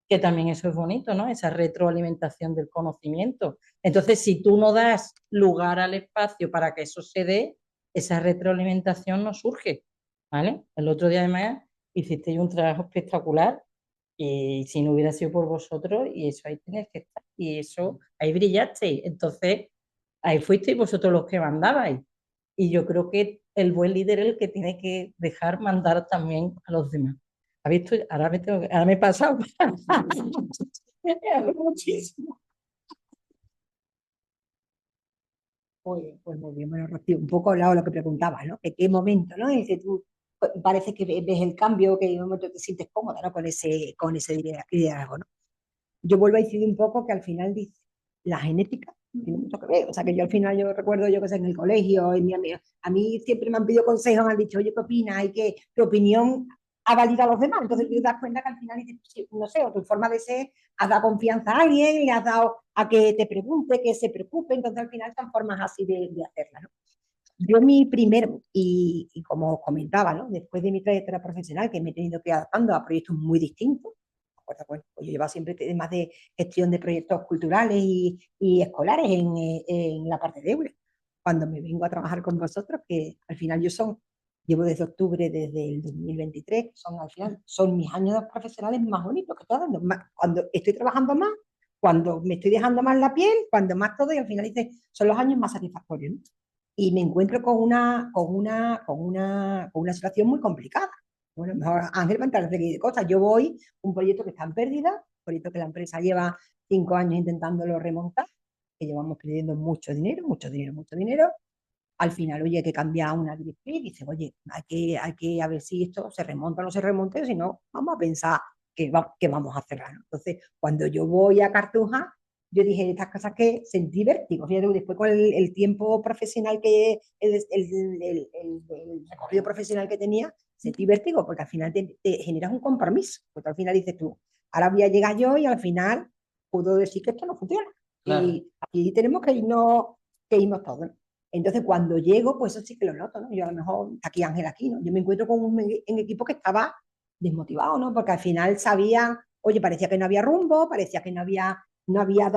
Que también eso es bonito, ¿no? Esa retroalimentación del conocimiento. Entonces, si tú no das lugar al espacio para que eso se dé, esa retroalimentación no surge, ¿vale? El otro día además hicisteis un trabajo espectacular y si no hubiera sido por vosotros y eso ahí tenéis que estar y eso ahí brillasteis. Entonces, ahí fuisteis vosotros los que mandabais. Y yo creo que el buen líder es el que tiene que dejar mandar también a los demás. ¿Has visto? Ahora me he pasado. Muchísimo.
Pues muy bien, bueno, Rocío, un poco hablado de lo que preguntabas, ¿no? ¿En qué momento, ¿no? Dice tú, pues, parece que ves el cambio, que en un momento te sientes cómoda, ¿no? Con ese liderazgo, ¿no? Yo vuelvo a incidir un poco que al final dice, la genética tiene mucho que ver. O sea, que yo al final, yo recuerdo, yo que sé, en el colegio, en mi amigo, a mí siempre me han pedido consejos, me han dicho, oye, ¿qué opinas? Y que tu opinión ha validado a los demás. Entonces tú te das cuenta que al final, dices, no sé, o tu forma de ser, has dado confianza a alguien, le has dado a que te pregunte, que se preocupe. Entonces al final son formas así de hacerla, ¿no? Yo mi primer, y como os comentaba, ¿no? Después de mi trayectoria profesional, que me he tenido que ir adaptando a proyectos muy distintos, pues yo llevo siempre temas de gestión de proyectos culturales y escolares en la parte de EURE. Cuando me vengo a trabajar con vosotros, que al final llevo desde octubre, desde el 2023, al final son mis años profesionales más bonitos que estoy dando. Cuando estoy trabajando más, cuando me estoy dejando más la piel, cuando más todo, y al final son los años más satisfactorios, ¿no? Y me encuentro con una situación muy complicada. Bueno, mejor Ángel va a entrar de cosas. Yo voy, un proyecto que está en pérdida, un proyecto que la empresa lleva 5 años intentándolo remontar, que llevamos perdiendo mucho dinero, mucho dinero, mucho dinero. Al final, oye, hay que cambiar una directriz, dice, oye, hay que a ver si esto se remonta o no se remonta, si no, vamos a pensar que vamos a cerrar. Entonces, cuando yo voy a Cartuja, yo dije estas cosas que sentí vértigo. Fíjate, después con el tiempo profesional el recorrido profesional que tenía, sentí vértigo, porque al final te generas un compromiso, porque al final dices tú, ahora voy a llegar yo y al final puedo decir que esto no funciona. Claro. Y aquí tenemos que irnos todos, ¿no? Entonces, cuando llego, pues eso sí que lo noto, ¿no? Yo a lo mejor, aquí Ángel aquí, ¿no? Yo me encuentro con en equipo que estaba desmotivado, ¿no? Porque al final sabía, oye, parecía que no había rumbo, parecía que no había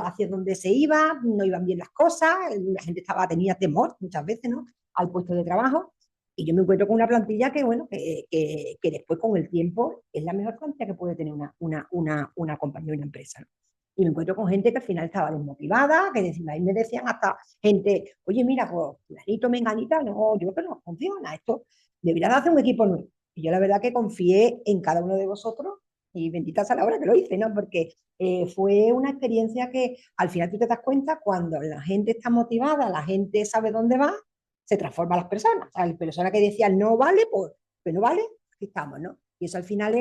hacia dónde se iba, no iban bien las cosas, la gente tenía temor muchas veces, ¿no? Al puesto de trabajo. Y yo me encuentro con una plantilla que, bueno, que después con el tiempo es la mejor plantilla que puede tener una compañía, una empresa, ¿no? Y me encuentro con gente que al final estaba desmotivada, que ahí me decían hasta gente, oye, mira, pues, fulanito, menganita, no, yo creo que no funciona, esto debería de hacer un equipo nuevo. Y yo la verdad que confié en cada uno de vosotros Y bendita sea la hora que lo hice, ¿no? Porque fue una experiencia que al final tú te das cuenta cuando la gente está motivada, la gente sabe dónde va, se transforman las personas. O sea, la persona que decía no vale, pues no vale, aquí estamos, ¿no? Y eso al final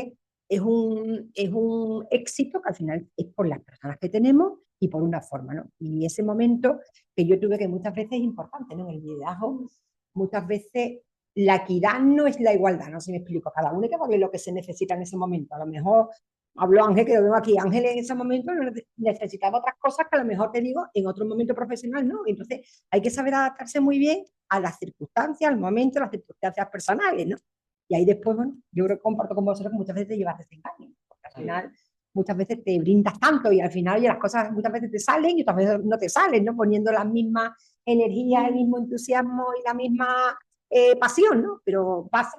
es un éxito que al final es por las personas que tenemos y por una forma, ¿no? Y ese momento que yo tuve que muchas veces es importante, ¿no? En el liderazgo, muchas veces la equidad no es la igualdad, no sé si me explico, cada uno hay que darle lo que se necesita en ese momento. A lo mejor, hablo Ángel, que lo veo aquí, Ángel en ese momento necesitaba otras cosas que a lo mejor te digo en otro momento profesional, ¿no? Entonces hay que saber adaptarse muy bien a las circunstancias, al momento, a las circunstancias personales, ¿no? Y ahí después, bueno, yo creo que comparto con vosotros que muchas veces te llevas desengaño, porque al final muchas veces te brindas tanto y al final ya las cosas muchas veces te salen y otras veces no te salen, ¿no? Poniendo las mismas energías, el mismo entusiasmo y la misma pasión, ¿no? Pero pasa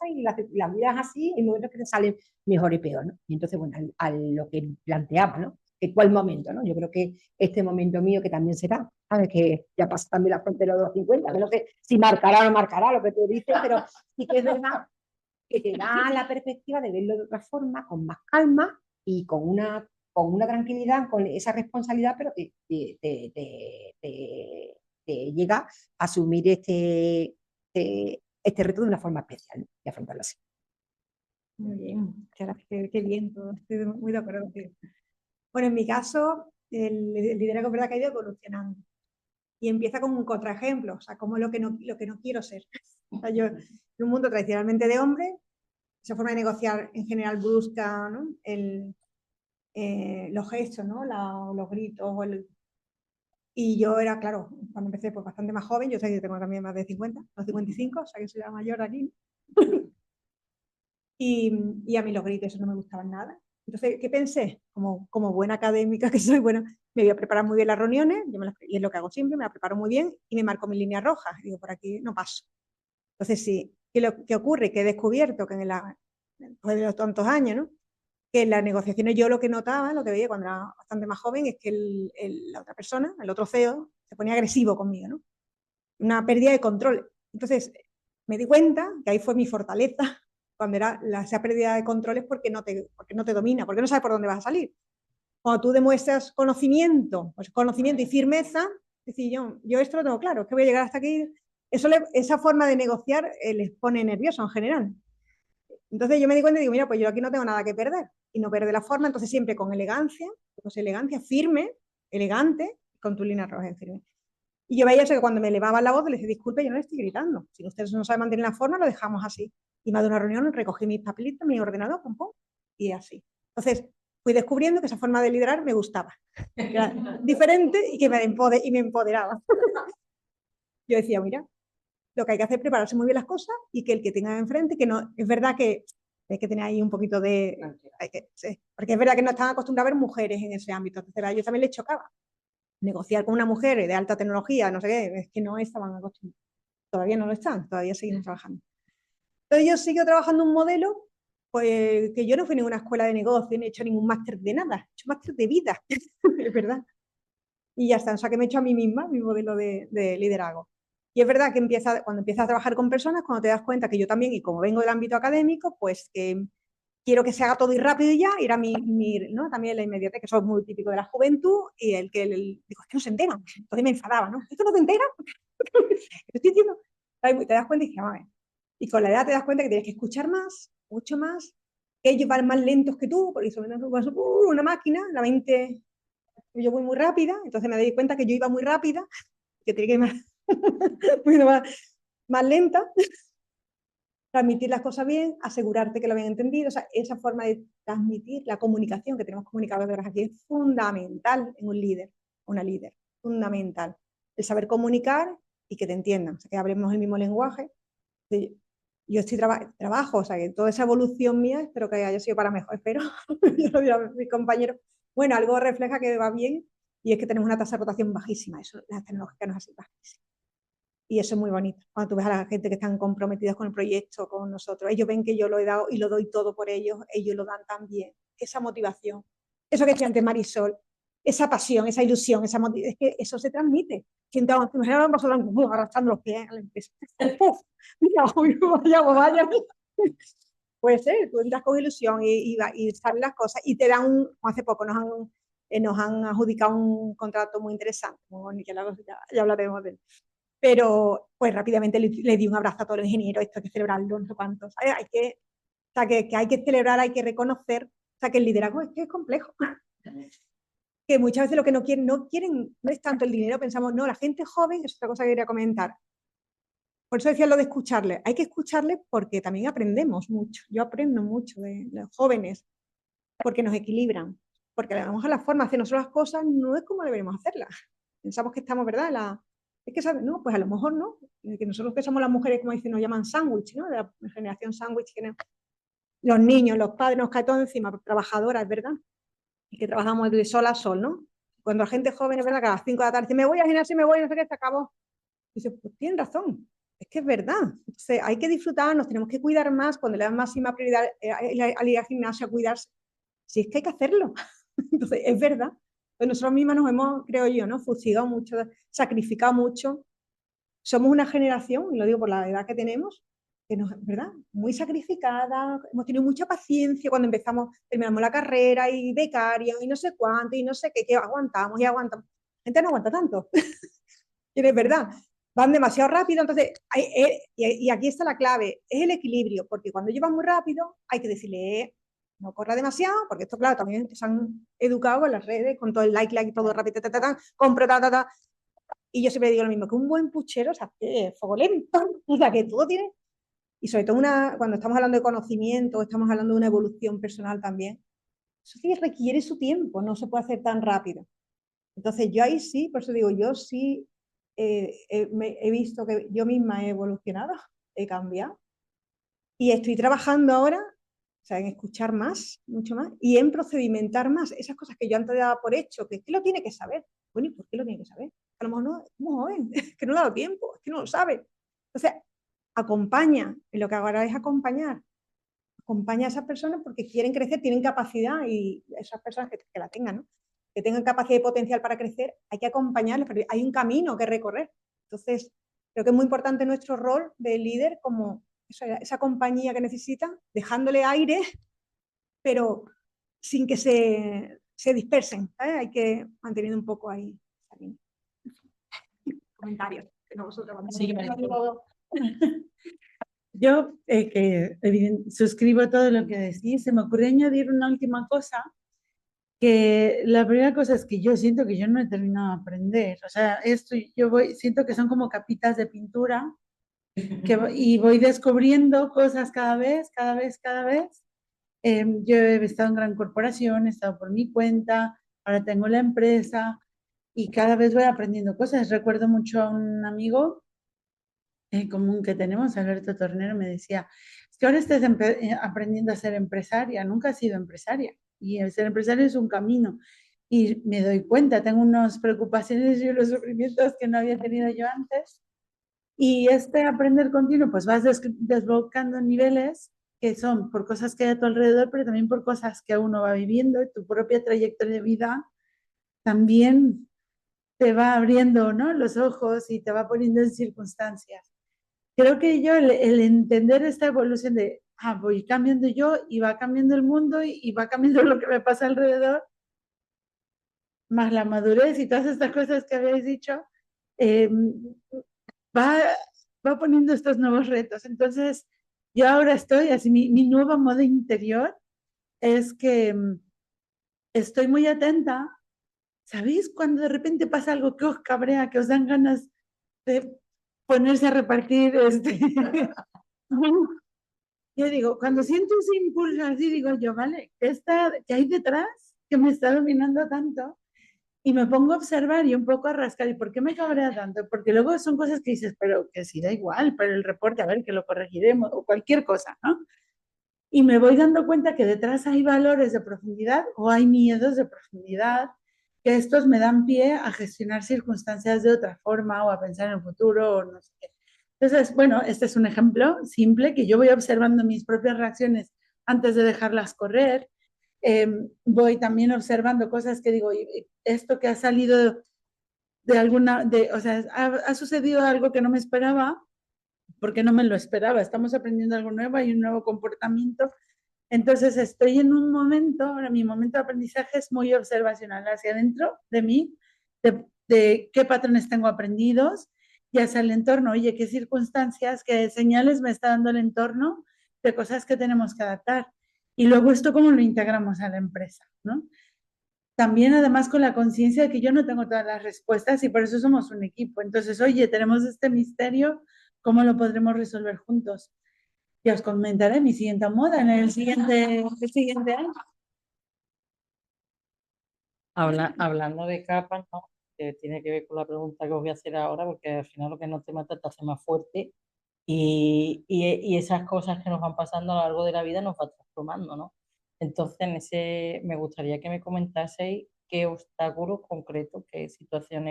y la vida es así, hay momentos que te salen mejor y peor, ¿no? Y entonces, bueno, a lo que planteaba, ¿no? Que cuál momento, ¿no? Yo creo que este momento mío que también será, ¿sabes? Que ya pasa también la frontera de los 50, que no sé si marcará o no marcará lo que tú dices, pero sí que es verdad que te da la perspectiva de verlo de otra forma, con más calma y con una tranquilidad, con esa responsabilidad, pero te llega a asumir este reto de una forma especial, ¿no? Y afrontarlo así.
Muy bien, qué bien todo, estoy muy de acuerdo contigo. Bueno, en mi caso, el liderazgo es verdad que ha ido evolucionando y empieza con un contraejemplo, o sea, como lo que no quiero ser. O sea, yo, en un mundo tradicionalmente de hombres, esa forma de negociar en general brusca, ¿no? Los gestos, ¿no? Los gritos. Y yo era, claro, cuando empecé, pues bastante más joven, yo sé que tengo también más de 50, no 55, o sea que soy la mayor aquí. Y a mí los gritos, eso no me gustaban nada. Entonces, ¿qué pensé? Como buena académica que soy, bueno, me voy a preparar muy bien las reuniones, y es lo que hago siempre, me las preparo muy bien y me marco mis líneas rojas. Digo, por aquí no paso. Entonces, sí, ¿qué ocurre? Que he descubierto que después de los tantos años, ¿no? Que en las negociaciones yo lo que notaba, lo que veía cuando era bastante más joven, es que la otra persona, el otro CEO, se ponía agresivo conmigo, ¿no? Una pérdida de control. Entonces, me di cuenta que ahí fue mi fortaleza, cuando era esa pérdida de control es porque no te domina, porque no sabes por dónde vas a salir. Cuando tú demuestras conocimiento, pues conocimiento y firmeza, decir, yo esto lo tengo claro, que voy a llegar hasta aquí. Esa forma de negociar les pone nervioso en general. Entonces yo me di cuenta y digo, mira, pues yo aquí no tengo nada que perder. Y no perder la forma, entonces siempre con elegancia, firme, elegante, con tu línea roja firme. Y yo veía eso que cuando me elevaba la voz le decía, disculpe, yo no le estoy gritando. Si ustedes no saben mantener la forma, lo dejamos así. Y más de una reunión recogí mis papelitos, mi ordenador, pum, pum, y así. Entonces fui descubriendo que esa forma de liderar me gustaba. Era diferente y que me empoderaba. Yo decía, mira, lo que hay que hacer es prepararse muy bien las cosas y que el que tenga enfrente, que no, es verdad que hay que tener ahí un poquito de... Sí, porque es verdad que no están acostumbrados a ver mujeres en ese ámbito. Entonces a ellos también les chocaba negociar con una mujer de alta tecnología, no sé qué, es que no estaban acostumbrados. Todavía no lo están, todavía seguimos trabajando. Entonces yo sigo trabajando un modelo, pues que yo no fui a ninguna escuela de negocio, ni he hecho ningún máster de nada, he hecho máster de vida, es verdad. Y ya está, o sea que me he hecho a mí misma mi modelo de liderazgo. Y es verdad que cuando empiezas a trabajar con personas, cuando te das cuenta que yo también, y como vengo del ámbito académico, pues quiero que se haga todo y rápido y ya, era ¿no? También la inmediatez, que eso es muy típico de la juventud, y digo, es que no se enteran. Entonces me enfadaba, ¿no? ¿Esto no te enteras? ¿Qué estoy diciendo? Te das cuenta y dices, vamos. Y con la edad te das cuenta que tienes que escuchar más, mucho más, que ellos van más lentos que tú, porque sobre una máquina, la mente, yo voy muy rápida, entonces me di cuenta que yo iba muy rápida, que tenía que ir más lenta, transmitir las cosas bien, asegurarte que lo habían entendido. O sea, esa forma de transmitir la comunicación que tenemos comunicadores aquí es fundamental en un líder, una líder, fundamental. El saber comunicar y que te entiendan, o sea, que hablemos el mismo lenguaje. Yo trabajo, o sea, que toda esa evolución mía espero que haya sido para mejor, espero. Yo lo digo a mis compañeros. Bueno, algo refleja que va bien y es que tenemos una tasa de rotación bajísima. Eso, la tecnología no es así, bajísima. Y eso es muy bonito. Cuando tú ves a la gente que están comprometidos con el proyecto, con nosotros, ellos ven que yo lo he dado y lo doy todo por ellos, ellos lo dan también. Esa motivación, eso que decía antes Marisol, esa pasión, esa ilusión, es que eso se transmite. Siento, vosotros arrastrando los pies, mira, vaya. puede ser, tú entras con ilusión y sabes las cosas y te dan hace poco nos han adjudicado un contrato muy interesante, muy bonito, ya hablaremos de él. Pero pues rápidamente le di un abrazo a todos los ingenieros, esto hay que celebrarlo, no sé cuánto, ¿sabes? O sea, que hay que celebrar, hay que reconocer, o sea, que el liderazgo es que es complejo. Que muchas veces lo que no quieren no es tanto el dinero, pensamos, no, la gente joven, es otra cosa que quería comentar. Por eso decía lo de escucharle. Hay que escucharle porque también aprendemos mucho. Yo aprendo mucho de los jóvenes porque nos equilibran, porque a lo mejor la forma de hacer nosotros las cosas no es como deberíamos hacerlas. Pensamos que estamos, ¿verdad? Es que, ¿sabes? No, pues a lo mejor no. Que nosotros que somos las mujeres, como dicen, nos llaman sándwich, ¿no? De la generación sándwich, los niños, los padres, nos cae todo encima, trabajadoras, ¿verdad? Y que trabajamos de sol a sol, ¿no? Cuando la gente joven, es verdad, que a las 5 de la tarde dice, me voy a gimnasio, me voy, no sé qué, se acabó. Dice, pues tienen razón, es que es verdad. Entonces, hay que disfrutar, nos tenemos que cuidar más, cuando le dan máxima prioridad al ir al gimnasio a cuidarse. Si es que hay que hacerlo. Entonces, es verdad. Pues nosotros mismas nos hemos, creo yo, ¿no? Fusilado mucho, sacrificado mucho. Somos una generación, y lo digo por la edad que tenemos, que nos, ¿verdad? Muy sacrificada, hemos tenido mucha paciencia cuando terminamos la carrera y becario y no sé cuánto y no sé qué, que aguantamos y aguantamos. La gente no aguanta tanto. Y es verdad, van demasiado rápido, entonces, y aquí está la clave, es el equilibrio, porque cuando llevan muy rápido hay que decirle, no corra demasiado, porque esto, claro, también se han educado con las redes, con todo el like, todo rápido, compro, y yo siempre digo lo mismo, que un buen puchero se hace fuego lento, o sea, que todo tiene, y sobre todo cuando estamos hablando de conocimiento, estamos hablando de una evolución personal también, eso sí requiere su tiempo, no se puede hacer tan rápido. Entonces yo ahí sí, por eso digo, yo sí he visto que yo misma he evolucionado, he cambiado y estoy trabajando ahora, o sea, en escuchar más, mucho más, y en procedimentar más esas cosas que yo antes daba por hecho, que es que lo tiene que saber. Bueno, ¿y por qué lo tiene que saber? A lo mejor no, es muy joven, es que no le ha dado tiempo, es que no lo sabe. Entonces, acompaña, y lo que hago ahora es acompañar a esas personas porque quieren crecer, tienen capacidad y esas personas que la tengan, ¿no? Que tengan capacidad y potencial para crecer, hay que acompañarles, pero hay un camino que recorrer. Entonces, creo que es muy importante nuestro rol de líder como esa compañía que necesita, dejándole aire, pero sin que se dispersen, ¿sabes? Hay que mantener un poco ahí. Comentarios. Que no vosotros,
Sí, yo suscribo todo lo que decís. Se me ocurrió añadir una última cosa, que la primera cosa es que yo siento que yo no he terminado de aprender. O sea, siento que son como capitas de pintura y voy descubriendo cosas cada vez. Yo he estado en gran corporación, he estado por mi cuenta, ahora tengo la empresa y cada vez voy aprendiendo cosas. Recuerdo mucho a un amigo común que tenemos, Alberto Tornero, me decía, es que ahora estás aprendiendo a ser empresaria, nunca has sido empresaria y el ser empresario es un camino. Y me doy cuenta, tengo unas preocupaciones y unos sufrimientos que no había tenido yo antes. Y este aprender continuo, pues vas desbloqueando niveles que son por cosas que hay a tu alrededor, pero también por cosas que uno va viviendo y tu propia trayectoria de vida también te va abriendo, ¿no?, los ojos y te va poniendo en circunstancias. Creo que yo el entender esta evolución de, voy cambiando yo y va cambiando el mundo y va cambiando lo que me pasa alrededor, más la madurez y todas estas cosas que habéis dicho, va poniendo estos nuevos retos. Entonces, yo ahora estoy, así mi nuevo modo interior es que estoy muy atenta. ¿Sabéis cuando de repente pasa algo que os cabrea, que os dan ganas de ponerse a repartir? Yo digo, cuando siento ese impulso así, digo yo, vale, ¿qué hay detrás que me está dominando tanto? Y me pongo a observar y un poco a rascar. ¿Y por qué me cabrea tanto? Porque luego son cosas que dices, pero que sí da igual, pero el reporte, a ver, que lo corregiremos, o cualquier cosa, ¿no? Y me voy dando cuenta que detrás hay valores de profundidad o hay miedos de profundidad, que estos me dan pie a gestionar circunstancias de otra forma o a pensar en el futuro o no sé qué. Entonces, bueno, este es un ejemplo simple que yo voy observando mis propias reacciones antes de dejarlas correr. Voy también observando cosas que digo, esto que ha salido de o sea, ha sucedido algo que no me esperaba porque no me lo esperaba. Estamos aprendiendo algo nuevo, hay un nuevo comportamiento. Entonces estoy en un momento, ahora mi momento de aprendizaje es muy observacional hacia adentro de mí, de qué patrones tengo aprendidos y hacia el entorno. Oye, qué circunstancias, qué señales me está dando el entorno de cosas que tenemos que adaptar. Y luego esto cómo lo integramos a la empresa, ¿no? También además con la conciencia de que yo no tengo todas las respuestas y por eso somos un equipo. Entonces, oye, tenemos este misterio, ¿cómo lo podremos resolver juntos? Ya os comentaré mi siguiente moda en el siguiente año.
Hablando de capas, ¿no? Que tiene que ver con la pregunta que os voy a hacer ahora, porque al final lo que no te mata te hace más fuerte y esas cosas que nos van pasando a lo largo de la vida nos va transformando, ¿no? Entonces, me gustaría que me comentaseis qué obstáculos concretos,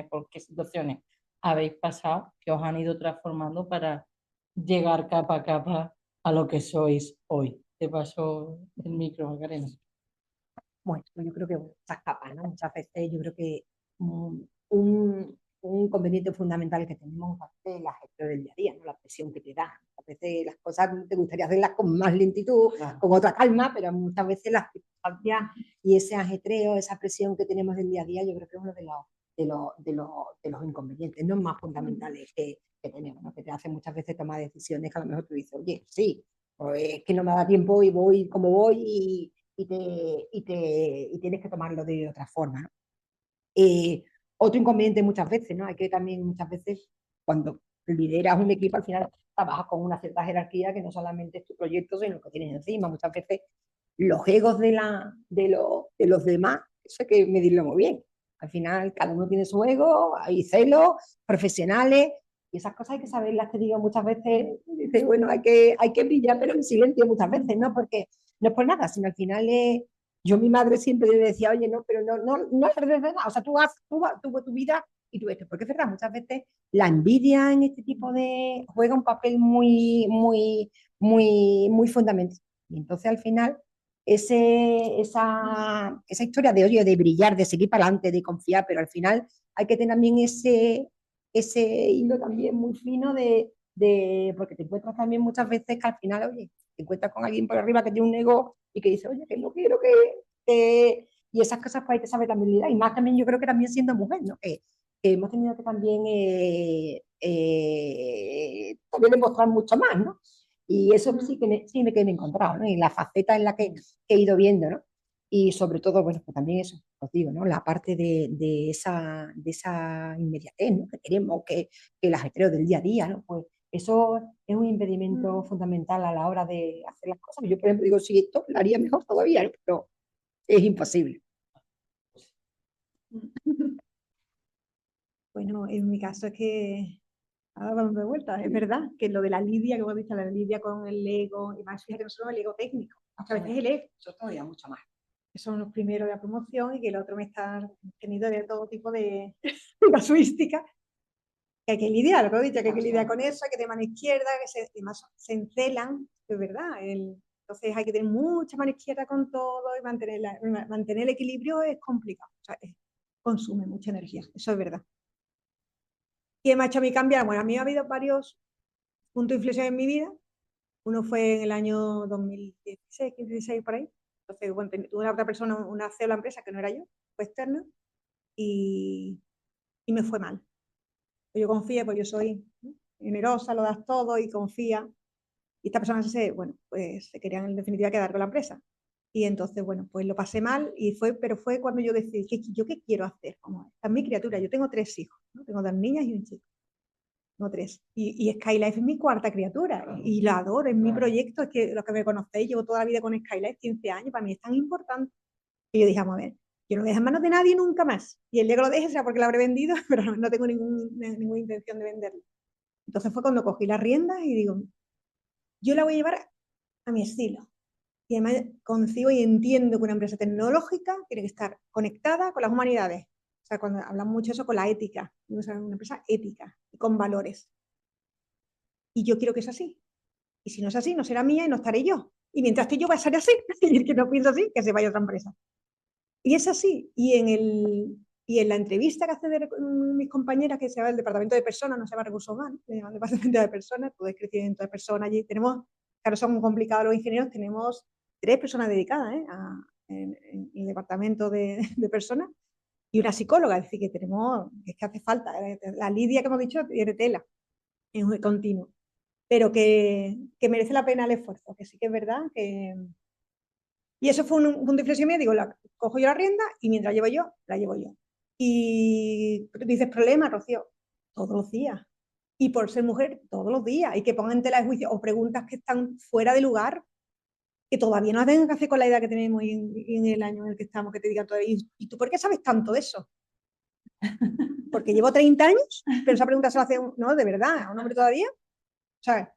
por qué situaciones habéis pasado que os han ido transformando para llegar capa a capa a lo que sois hoy. Te paso el micro, Macarena.
Bueno, pues yo creo que muchas capas, ¿no? Muchas veces yo creo que un inconveniente fundamental que tenemos es la gestión del día a día, ¿no? La presión que te da. A veces las cosas te gustaría hacerlas con más lentitud,
Claro.
con otra calma, pero muchas veces las circunstancias y ese ajetreo, esa presión que tenemos del día a día, yo creo que es uno de los inconvenientes, no más fundamentales que tenemos, ¿no? Que te hace muchas veces tomar decisiones que a lo mejor tú dices, oye, sí, pues es que no me da tiempo y voy como voy y tienes que tomarlo de otra forma, ¿no? Otro inconveniente muchas veces, ¿no? Hay que también muchas veces, cuando lideras un equipo, al final trabajas con una cierta jerarquía que no solamente es tu proyecto, sino lo que tienes encima. Muchas veces los egos de los demás, eso hay que medirlo muy bien. Al final, cada uno tiene su ego, hay celos profesionales, y esas cosas hay que saberlas, te digo muchas veces, dice, bueno, hay que brillar, pero en silencio muchas veces, ¿no? Porque no es por nada, sino al final yo mi madre siempre le decía, oye, no, pero no es de nada, o sea, tú tu vida y tú esto, porque es verdad, muchas veces la envidia en este tipo de juega un papel muy fundamental. Y entonces al final esa historia de oye, de brillar, de seguir para adelante, de confiar, pero al final hay que tener también ese hilo también muy fino porque te encuentras también muchas veces que al final, oye, te encuentras con alguien por arriba que tiene un ego y que dice, oye, que no quiero y esas cosas pues hay que saber también lidiar. Y más también yo creo que también siendo mujer, ¿no? Que hemos tenido que también demostrar mucho más, ¿no? Y eso sí que me he encontrado, ¿no? Y la faceta en la que he ido viendo, ¿no? Y sobre todo, bueno, pues también eso, os digo, ¿no? La parte de esa inmediatez, ¿no? Que queremos, que el ajetreo del día a día, ¿no? Pues eso es un impedimento fundamental a la hora de hacer las cosas. Yo, por ejemplo, digo, si esto lo haría mejor todavía, ¿no? Pero es imposible.
Bueno, en mi caso es que, ahora dando vuelta, es verdad que lo de la lidia, que hemos visto, la lidia con el ego, y más fíjate, no solo el ego técnico, muchas veces el ego,
Eso todavía mucho más.
que son los primeros de la promoción y que el otro me está teniendo de todo tipo de casuística, que hay que lidiar, lo que he dicho, que hay que lidiar con eso, hay que tener mano izquierda, que además se encelan, es verdad, entonces hay que tener mucha mano izquierda con todo y mantener el equilibrio es complicado, o sea, consume mucha energía, eso es verdad. ¿Qué me ha hecho a mí cambiar? Bueno, a mí ha habido varios puntos de inflexión en mi vida. Uno fue en el año 2016, 15, 16, por ahí. Entonces, bueno, tuve una otra persona, una CEO de la empresa que no era yo, fue externa, y me fue mal. Yo confío, pues yo soy generosa, lo das todo y confía. Y esta persona pues se querían en definitiva quedar con la empresa. Y entonces, bueno, pues lo pasé mal, pero fue cuando yo decidí, ¿yo qué quiero hacer? Como, esta es mi criatura, yo tengo 3 hijos, ¿no? Tengo 2 niñas y un chico. No 3. Y Skylife es mi cuarta criatura y la adoro, es mi proyecto, es que los que me conocéis, llevo toda la vida con Skylife, 15 años, para mí es tan importante. Y yo dije, vamos a ver, yo no voy a dejar en manos de nadie nunca más. Y el día que lo deje será porque lo habré vendido, pero no tengo ninguna intención de venderlo. Entonces fue cuando cogí las riendas y digo, yo la voy a llevar a mi estilo. Y además concibo y entiendo que una empresa tecnológica tiene que estar conectada con las humanidades. O sea, cuando hablamos mucho de eso con la ética, o sea, una empresa ética y con valores. Y yo quiero que sea así. Y si no es así, no será mía y no estaré yo. Y mientras que yo voy a ser así, y el que no piensa así, que se vaya a otra empresa. Y es así. Y Y en la entrevista que hace mis compañeras, que se llama el departamento de personas, no se llama recursos humanos, se llama el departamento de personas, todo es crecimiento de personas. Allí tenemos, claro, son muy complicados los ingenieros, tenemos 3 personas dedicadas en el departamento de personas y una psicóloga, es decir, que tenemos, es que hace falta, la Lidia que hemos dicho tiene tela, es un continuo, pero que merece la pena el esfuerzo, que sí que es verdad que... Y eso fue un punto de inflexión mío, digo, cojo yo la rienda y mientras llevo yo, la llevo yo. Y dices, problema, Rocío, todos los días. Y por ser mujer, todos los días. Y que pongan en tela de juicio o preguntas que están fuera de lugar, que todavía no tengan que hacer con la edad que tenemos y en el año en el que estamos, que te digan todavía, ¿y tú por qué sabes tanto de eso? Porque llevo 30 años, pero esa pregunta se la hace, no, de verdad, a un hombre todavía. ¿Sabes?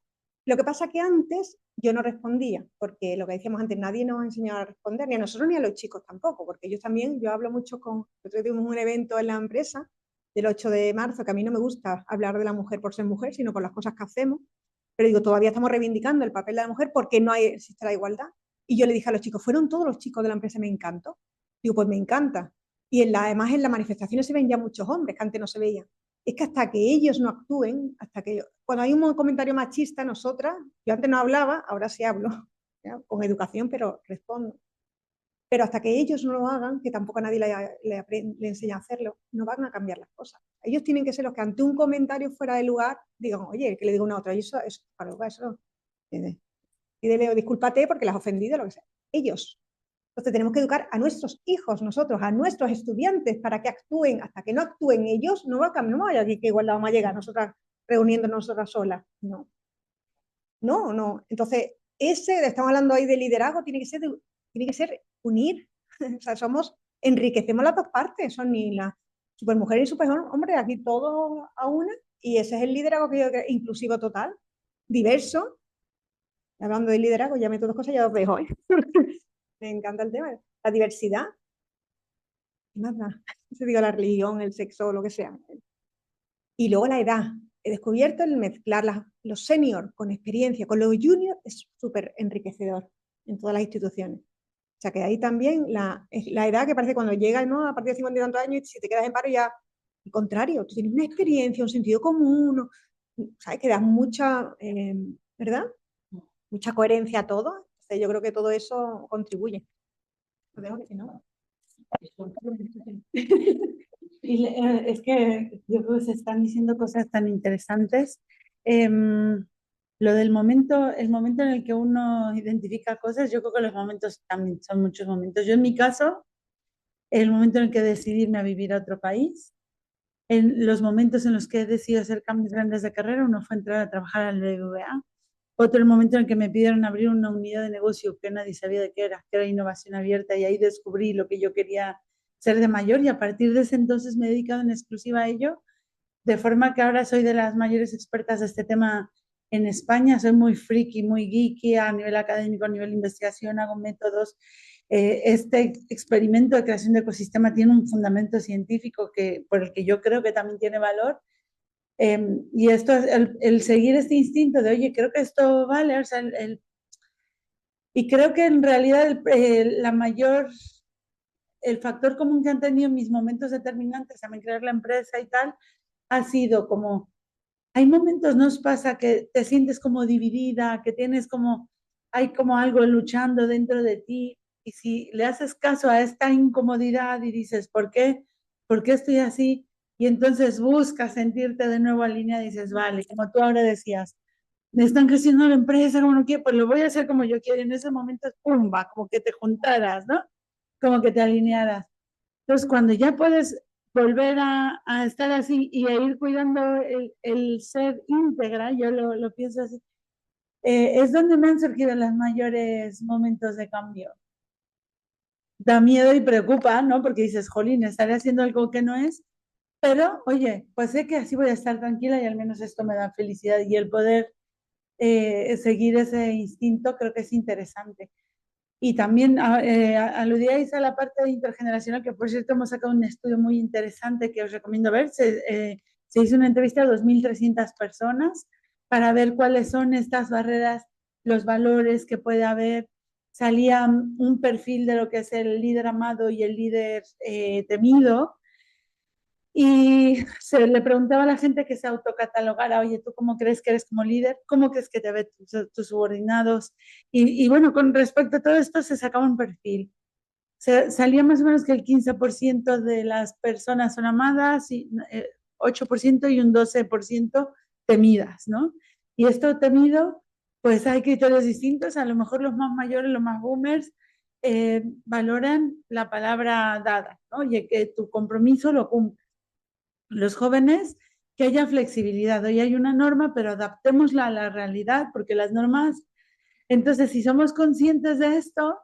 Lo que pasa es que antes yo no respondía, porque lo que decíamos antes, nadie nos ha enseñado a responder, ni a nosotros ni a los chicos tampoco, porque ellos también, yo hablo mucho con, nosotros tuvimos un evento en la empresa del 8 de marzo, que a mí no me gusta hablar de la mujer por ser mujer, sino por las cosas que hacemos, pero digo, todavía estamos reivindicando el papel de la mujer porque no existe la igualdad. Y yo le dije a los chicos, fueron todos los chicos de la empresa, me encantó. Digo, pues me encanta. Y además en las manifestaciones se ven ya muchos hombres que antes no se veían. Es que hasta que ellos no actúen, hasta que cuando hay un comentario machista, nosotras, yo antes no hablaba, ahora sí hablo, ¿ya? Con educación, pero respondo. Pero hasta que ellos no lo hagan, que tampoco a nadie le enseña a hacerlo, no van a cambiar las cosas. Ellos tienen que ser los que ante un comentario fuera de lugar digan, oye, que le diga una a otra, y eso, pídele, discúlpate porque las has ofendido, lo que sea. Ellos. Entonces tenemos que educar a nuestros hijos, nosotros, a nuestros estudiantes, para que actúen. Hasta que no actúen ellos, no va a cambiar, no vaya aquí que igual vamos a llegar nosotras reuniéndonos nosotras solas. No. No, no. Entonces, estamos hablando ahí de liderazgo, tiene que ser unir. O sea, enriquecemos las dos partes, son ni la supermujer y superhombre, aquí todo a una, y ese es el liderazgo que yo creo, inclusivo total, diverso. Hablando de liderazgo, ya meto 2 cosas, ya os dejo, ¿eh? Me encanta el tema, la diversidad. ¿Qué más da? Se diga la religión, el sexo, lo que sea. Y luego la edad. He descubierto el mezclar los seniors con experiencia, con los juniors, es súper enriquecedor en todas las instituciones. O sea que ahí también la edad que parece cuando llegas, ¿no? A partir de 50 y tantos años, y si te quedas en paro ya, al contrario, tú tienes una experiencia, un sentido común, ¿sabes? Que das mucha, ¿verdad? Mucha coherencia a todo. Entonces yo creo que todo eso contribuye. Lo dejo que si no.
Y es que yo creo que se están diciendo cosas tan interesantes. Lo del momento, el momento en el que uno identifica cosas, yo creo que los momentos también son muchos momentos. Yo en mi caso, el momento en el que decidí irme a vivir a otro país, en los momentos en los que he decidido hacer cambios grandes de carrera, uno fue entrar a trabajar al BBVA, otro el momento en el que me pidieron abrir una unidad de negocio que nadie sabía de qué era, que era innovación abierta, y ahí descubrí lo que yo quería ser de mayor, y a partir de ese entonces me he dedicado en exclusiva a ello, de forma que ahora soy de las mayores expertas de este tema en España. Soy muy friki, muy geeky a nivel académico, a nivel de investigación, hago métodos. Este experimento de creación de ecosistema tiene un fundamento científico por el que yo creo que también tiene valor. Y esto es el seguir este instinto de, oye, creo que esto vale, o sea, y creo que en realidad el factor común que han tenido mis momentos determinantes, también crear la empresa y tal, ha sido como, hay momentos, ¿nos pasa que te sientes como dividida, que hay como algo luchando dentro de ti, y si le haces caso a esta incomodidad y dices, ¿por qué? ¿Por qué estoy así? Y entonces buscas sentirte de nuevo alineada y dices, vale, como tú ahora decías, me están creciendo la empresa como no quiero, pues lo voy a hacer como yo quiero. Y en ese momento, pumba, como que te juntaras, ¿no? Como que te alinearas. Entonces, cuando ya puedes volver a estar así y a ir cuidando el ser íntegra, yo lo pienso así, es donde me han surgido los mayores momentos de cambio. Da miedo y preocupa, ¿no? Porque dices, jolín, estaré haciendo algo que no es, pero oye, pues sé que así voy a estar tranquila y al menos esto me da felicidad, y el poder seguir ese instinto creo que es interesante. Y también aludíais a la parte intergeneracional, que por cierto hemos sacado un estudio muy interesante que os recomiendo ver. Se hizo una entrevista a 2.300 personas para ver cuáles son estas barreras, los valores que puede haber. Salía un perfil de lo que es el líder amado y el líder temido. Y se le preguntaba a la gente que se autocatalogara, oye, ¿tú cómo crees que eres como líder? ¿Cómo crees que te ven tus subordinados? Y bueno, con respecto a todo esto se sacaba un perfil. Salía más o menos que el 15% de las personas son amadas, y 8% y un 12% temidas, ¿no? Y esto temido, pues hay criterios distintos. A lo mejor los más mayores, los más boomers, valoran la palabra dada, ¿no? Oye, que tu compromiso lo cumple. Los jóvenes, que haya flexibilidad. Hoy hay una norma, pero adaptémosla a la realidad, porque las normas, entonces, si somos conscientes de esto,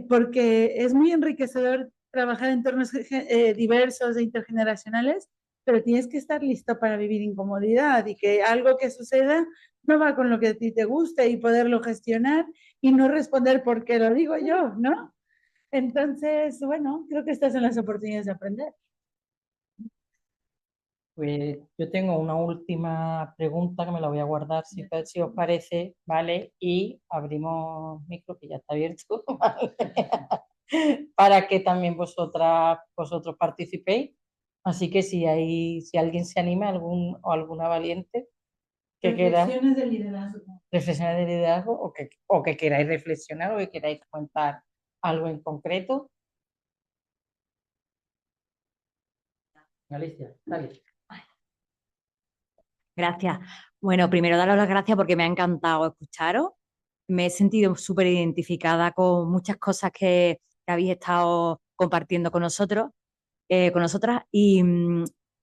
porque es muy enriquecedor trabajar en entornos diversos e intergeneracionales, pero tienes que estar listo para vivir incomodidad y que algo que suceda no va con lo que a ti te gusta y poderlo gestionar y no responder porque lo digo yo, ¿no? Entonces, bueno, creo que estas son las oportunidades de aprender.
Pues yo tengo una última pregunta que me la voy a guardar si os parece, ¿vale? Y abrimos micro, que ya está abierto, ¿vale? Para que también vosotros participéis. Así que si alguien se anima, o alguna valiente que quiera
Reflexiones de liderazgo.
reflexionar de liderazgo o que queráis reflexionar o que queráis contar algo en concreto. Alicia, dale.
Gracias. Bueno, primero daros las gracias porque me ha encantado escucharos. Me he sentido súper identificada con muchas cosas que habéis estado compartiendo con nosotros, con nosotras. Y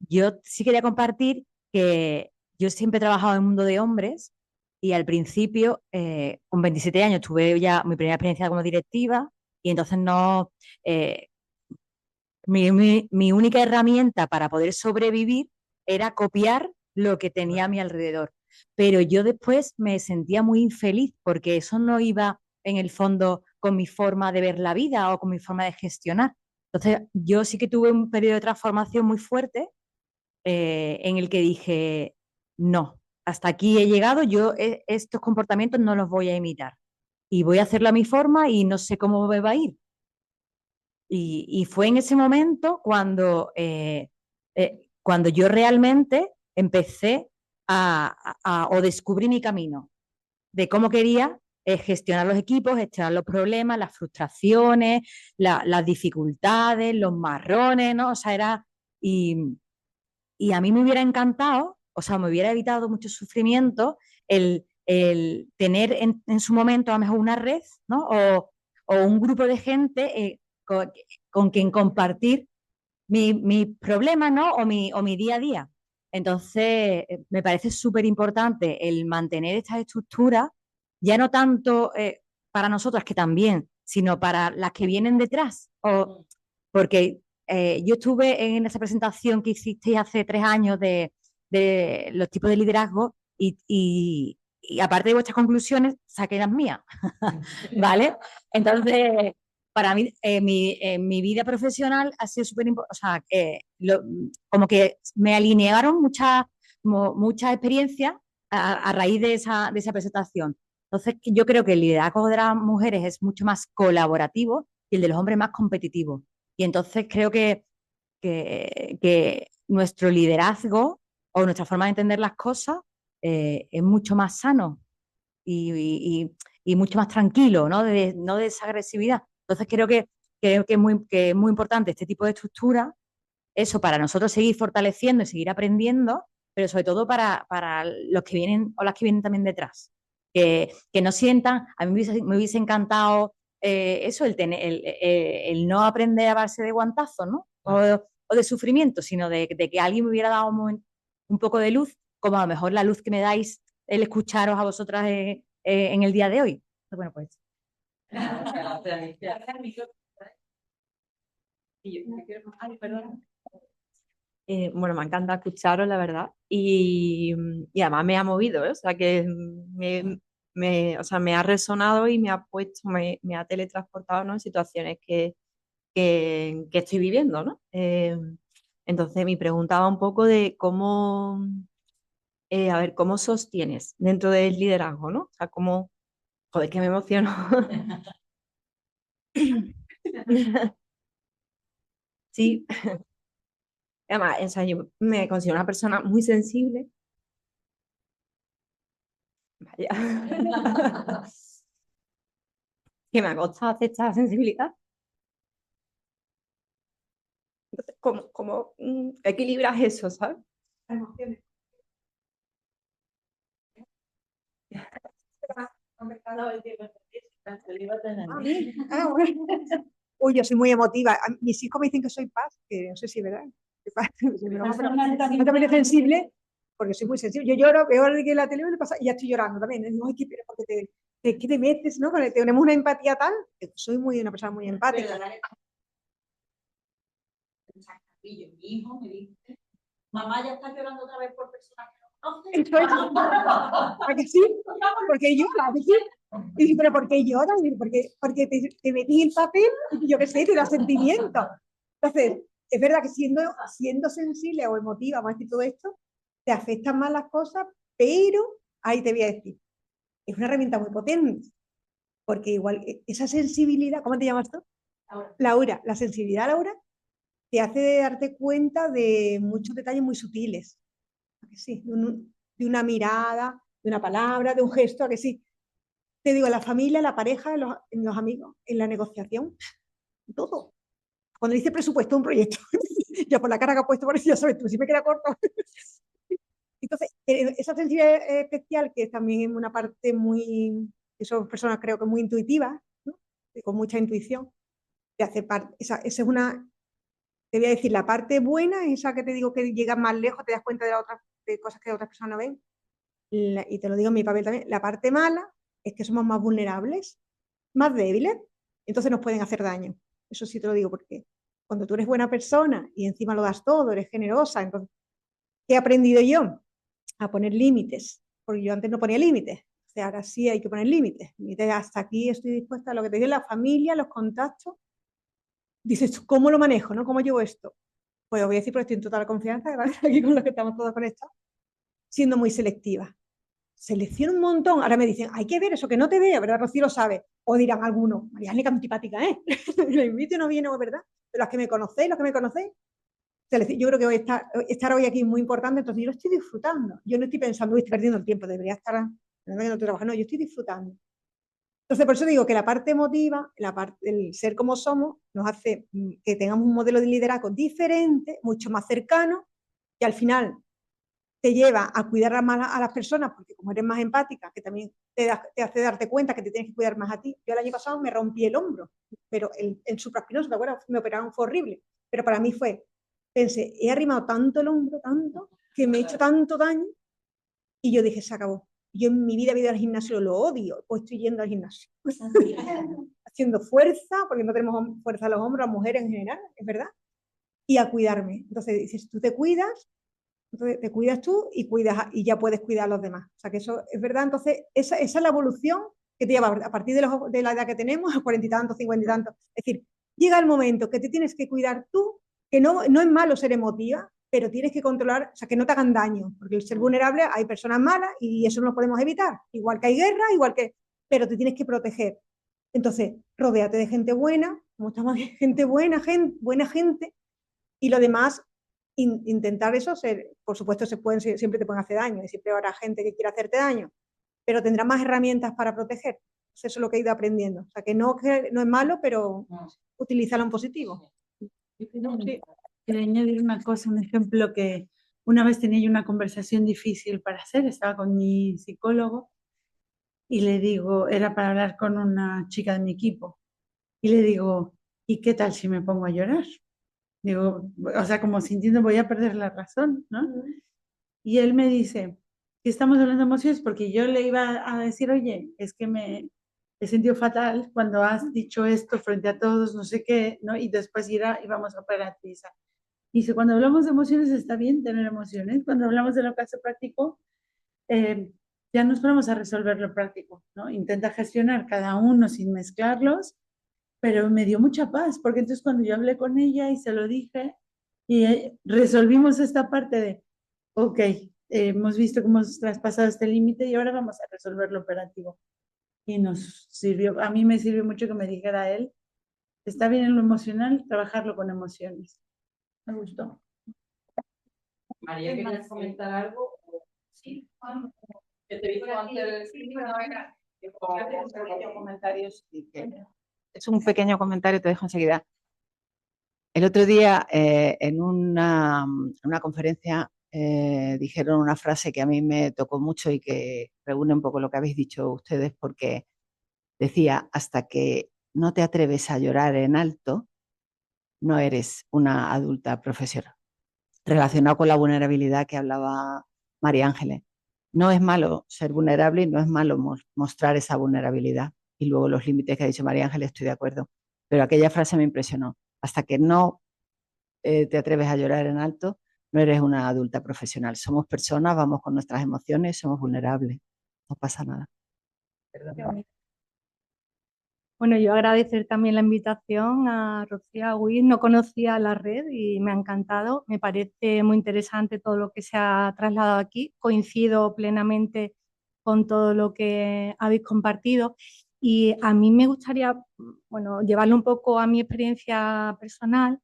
yo sí quería compartir que yo siempre he trabajado en el mundo de hombres y al principio, con 27 años, tuve ya mi primera experiencia como directiva y entonces no... mi única herramienta para poder sobrevivir era copiar lo que tenía a mi alrededor. Pero yo después me sentía muy infeliz porque eso no iba en el fondo con mi forma de ver la vida o con mi forma de gestionar. Entonces, yo sí que tuve un periodo de transformación muy fuerte en el que dije, no, hasta aquí he llegado, yo estos comportamientos no los voy a imitar y voy a hacerlo a mi forma y no sé cómo me va a ir. Y fue en ese momento cuando yo realmente empecé o descubrí mi camino de cómo quería gestionar los equipos, gestionar los problemas, las frustraciones, las dificultades, los marrones, ¿no? O sea, y a mí me hubiera encantado, o sea, me hubiera evitado mucho sufrimiento el tener en su momento a lo mejor una red, ¿no? O un grupo de gente con quien compartir mis problemas, ¿no? O mi día a día. Entonces, me parece súper importante el mantener estas estructuras, ya no tanto para nosotras, que también, sino para las que vienen detrás. Porque yo estuve en esa presentación que hicisteis hace 3 años de los tipos de liderazgo y aparte de vuestras conclusiones, saqué las mías, ¿vale? Entonces, para mí, mi vida profesional ha sido súper importante, o sea, como que me alinearon muchas experiencias a raíz de esa presentación. Entonces, yo creo que el liderazgo de las mujeres es mucho más colaborativo y el de los hombres más competitivo. Y entonces creo que nuestro liderazgo o nuestra forma de entender las cosas es mucho más sano y mucho más tranquilo, ¿no? No de esa agresividad. Entonces creo que es muy importante este tipo de estructura, eso para nosotros seguir fortaleciendo y seguir aprendiendo, pero sobre todo para los que vienen o las que vienen también detrás. Que no sientan, a mí me hubiese encantado eso, el no aprender a base de guantazos, ¿no? O de sufrimiento, sino de que alguien me hubiera dado un poco de luz, como a lo mejor la luz que me dais el escucharos a vosotras en el día de hoy. Bueno, pues.
Bueno, me encanta escucharos, la verdad, y además me ha movido, ¿eh? O sea, que o sea, me ha resonado y me ha puesto, me ha teletransportado, ¿no? En situaciones que estoy viviendo, ¿no? Entonces, mi pregunta va un poco de cómo, a ver, cómo sostienes dentro del liderazgo, ¿no? O sea, cómo, joder, que me emociono. Sí, Además, o sea, yo me considero una persona muy sensible. Vaya. Que me ha costado aceptar la sensibilidad. Entonces, ¿cómo equilibras eso, ¿sabes?
Las emociones. Ah, bueno. Uy, yo soy muy emotiva. Mis hijos me dicen que soy paz, que no sé si es verdad. Que paz, yo también es sensible, porque soy muy sensible. Yo lloro, veo la tele y ya estoy llorando también. Digo, ay, pero porque ¿qué te metes, no? Porque tenemos una empatía tal, que soy una persona muy empática.
Mi hijo me dice, mamá ya está llorando otra vez por personas que no conoces.
Eso es. ¿A que sí? Porque llora, ¿a que sí? Y dice, pero ¿por qué lloras? Porque te metí en el papel y yo qué sé, te da sentimiento. Entonces, es verdad que siendo sensible o emotiva, vamos a decir todo esto, te afectan más las cosas, pero ahí te voy a decir, es una herramienta muy potente, porque igual esa sensibilidad, ¿cómo te llamas tú? Laura, la sensibilidad, Laura, te hace darte cuenta de muchos detalles muy sutiles. ¿A que sí? De una mirada, de una palabra, de un gesto, ¿a que sí? Te digo, la familia, la pareja, los amigos, en la negociación, todo. Cuando dice presupuesto, un proyecto, ya por la cara que ha puesto, por eso ya sabes tú, si me queda corto. Entonces, esa sensibilidad especial, que también es una parte muy, que son personas creo que muy intuitivas, ¿no? Con mucha intuición, te hace parte, esa es una, te voy a decir, la parte buena es esa que te digo que llegas más lejos, te das cuenta de cosas que otras personas ven, y te lo digo en mi papel también, la parte mala es que somos más vulnerables, más débiles, entonces nos pueden hacer daño. Eso sí te lo digo porque cuando tú eres buena persona y encima lo das todo, eres generosa, entonces, ¿qué he aprendido yo? A poner límites, porque yo antes no ponía límites, o sea, ahora sí hay que poner límites. Límites hasta aquí estoy dispuesta a lo que te dice la familia, los contactos. Dices, ¿cómo lo manejo? ¿No? ¿Cómo llevo esto? Pues os voy a decir, porque estoy en total confianza, aquí con los que estamos todos conectados, siendo muy selectiva. Selecciono un montón. Ahora me dicen, hay que ver eso que no te vea, ¿verdad? Rocío lo sabe. O dirán algunos, Mariana, qué antipática, ¿eh? Lo invito y no viene, ¿verdad? Pero los que me conocéis, yo creo que estar hoy aquí es muy importante, entonces yo lo estoy disfrutando. Yo no estoy pensando, estoy perdiendo el tiempo, debería estar, no estoy trabajando, no, yo estoy disfrutando. Entonces, por eso digo que la parte emotiva, el ser como somos, nos hace que tengamos un modelo de liderazgo diferente, mucho más cercano, y al final te lleva a cuidar más a las personas, porque como eres más empática, que también te hace darte cuenta que te tienes que cuidar más a ti. Yo el año pasado me rompí el hombro, pero el supraespinoso, ¿te acuerdas? Me operaron, fue horrible, pero para mí pensé, he arrimado tanto el hombro, tanto, que me he hecho tanto daño, y yo dije, se acabó. Yo en mi vida he ido al gimnasio, lo odio, pues estoy yendo al gimnasio. Haciendo fuerza, porque no tenemos fuerza a los hombros, las mujeres en general, es verdad, y a cuidarme. Entonces dices, tú te cuidas, entonces te cuidas tú y ya puedes cuidar a los demás. O sea que eso es verdad. Entonces, esa es la evolución que te lleva a partir de la edad que tenemos, a 40 y tantos, 50 y tantos. Es decir, llega el momento que te tienes que cuidar tú, que no es malo ser emotiva, pero tienes que controlar, o sea, que no te hagan daño, porque el ser vulnerable hay personas malas y eso no lo podemos evitar. Igual que hay guerra, pero te tienes que proteger. Entonces, rodéate de gente buena, como estamos gente buena gente, y lo demás, intentar eso, por supuesto, siempre te pueden hacer daño, y siempre habrá gente que quiera hacerte daño, pero tendrás más herramientas para proteger. Eso es lo que he ido aprendiendo. O sea, que no es malo, pero utilízalo en positivo.
Yo quería añadir una cosa, un ejemplo que una vez tenía yo una conversación difícil para hacer, estaba con mi psicólogo y le digo, era para hablar con una chica de mi equipo, y le digo, ¿y qué tal si me pongo a llorar? Digo, o sea, como sintiendo voy a perder la razón, ¿no? Y él me dice, si estamos hablando de emociones, porque yo le iba a decir, oye, es que me he sentido fatal cuando has dicho esto frente a todos, no sé qué, ¿no? Y después íbamos a operar prisa. Y dice, cuando hablamos de emociones está bien tener emociones, cuando hablamos de lo que hace práctico, ya nos ponemos a resolver lo práctico, ¿no? Intenta gestionar cada uno sin mezclarlos, pero me dio mucha paz, porque entonces cuando yo hablé con ella y se lo dije, y resolvimos esta parte de, ok, hemos visto cómo hemos traspasado este límite y ahora vamos a resolver lo operativo. Y nos sirvió, a mí me sirvió mucho que me dijera él, está bien en lo emocional, trabajarlo con emociones. Me gustó.
María, ¿querías comentar algo? Sí, que te he visto antes.
Comentarios y que...
Es un pequeño comentario, te dejo enseguida. El otro día en una conferencia dijeron una frase que a mí me tocó mucho y que reúne un poco lo que habéis dicho ustedes, porque decía, hasta que no te atreves a llorar en alto, no eres una adulta profesional. Relacionado con la vulnerabilidad que hablaba María Ángeles. No es malo ser vulnerable y no es malo mostrar esa vulnerabilidad. Y luego los límites que ha dicho María Ángeles, estoy de acuerdo. Pero aquella frase me impresionó. Hasta que no te atreves a llorar en alto, no eres una adulta profesional. Somos personas, vamos con nuestras emociones, somos vulnerables. No pasa nada. Perdón.
Bueno, yo agradecer también la invitación a Rocío Agüiz. No conocía la red y me ha encantado. Me parece muy interesante todo lo que se ha trasladado aquí. Coincido plenamente con todo lo que habéis compartido. Y a mí me gustaría, bueno, llevarlo un poco a mi experiencia personal.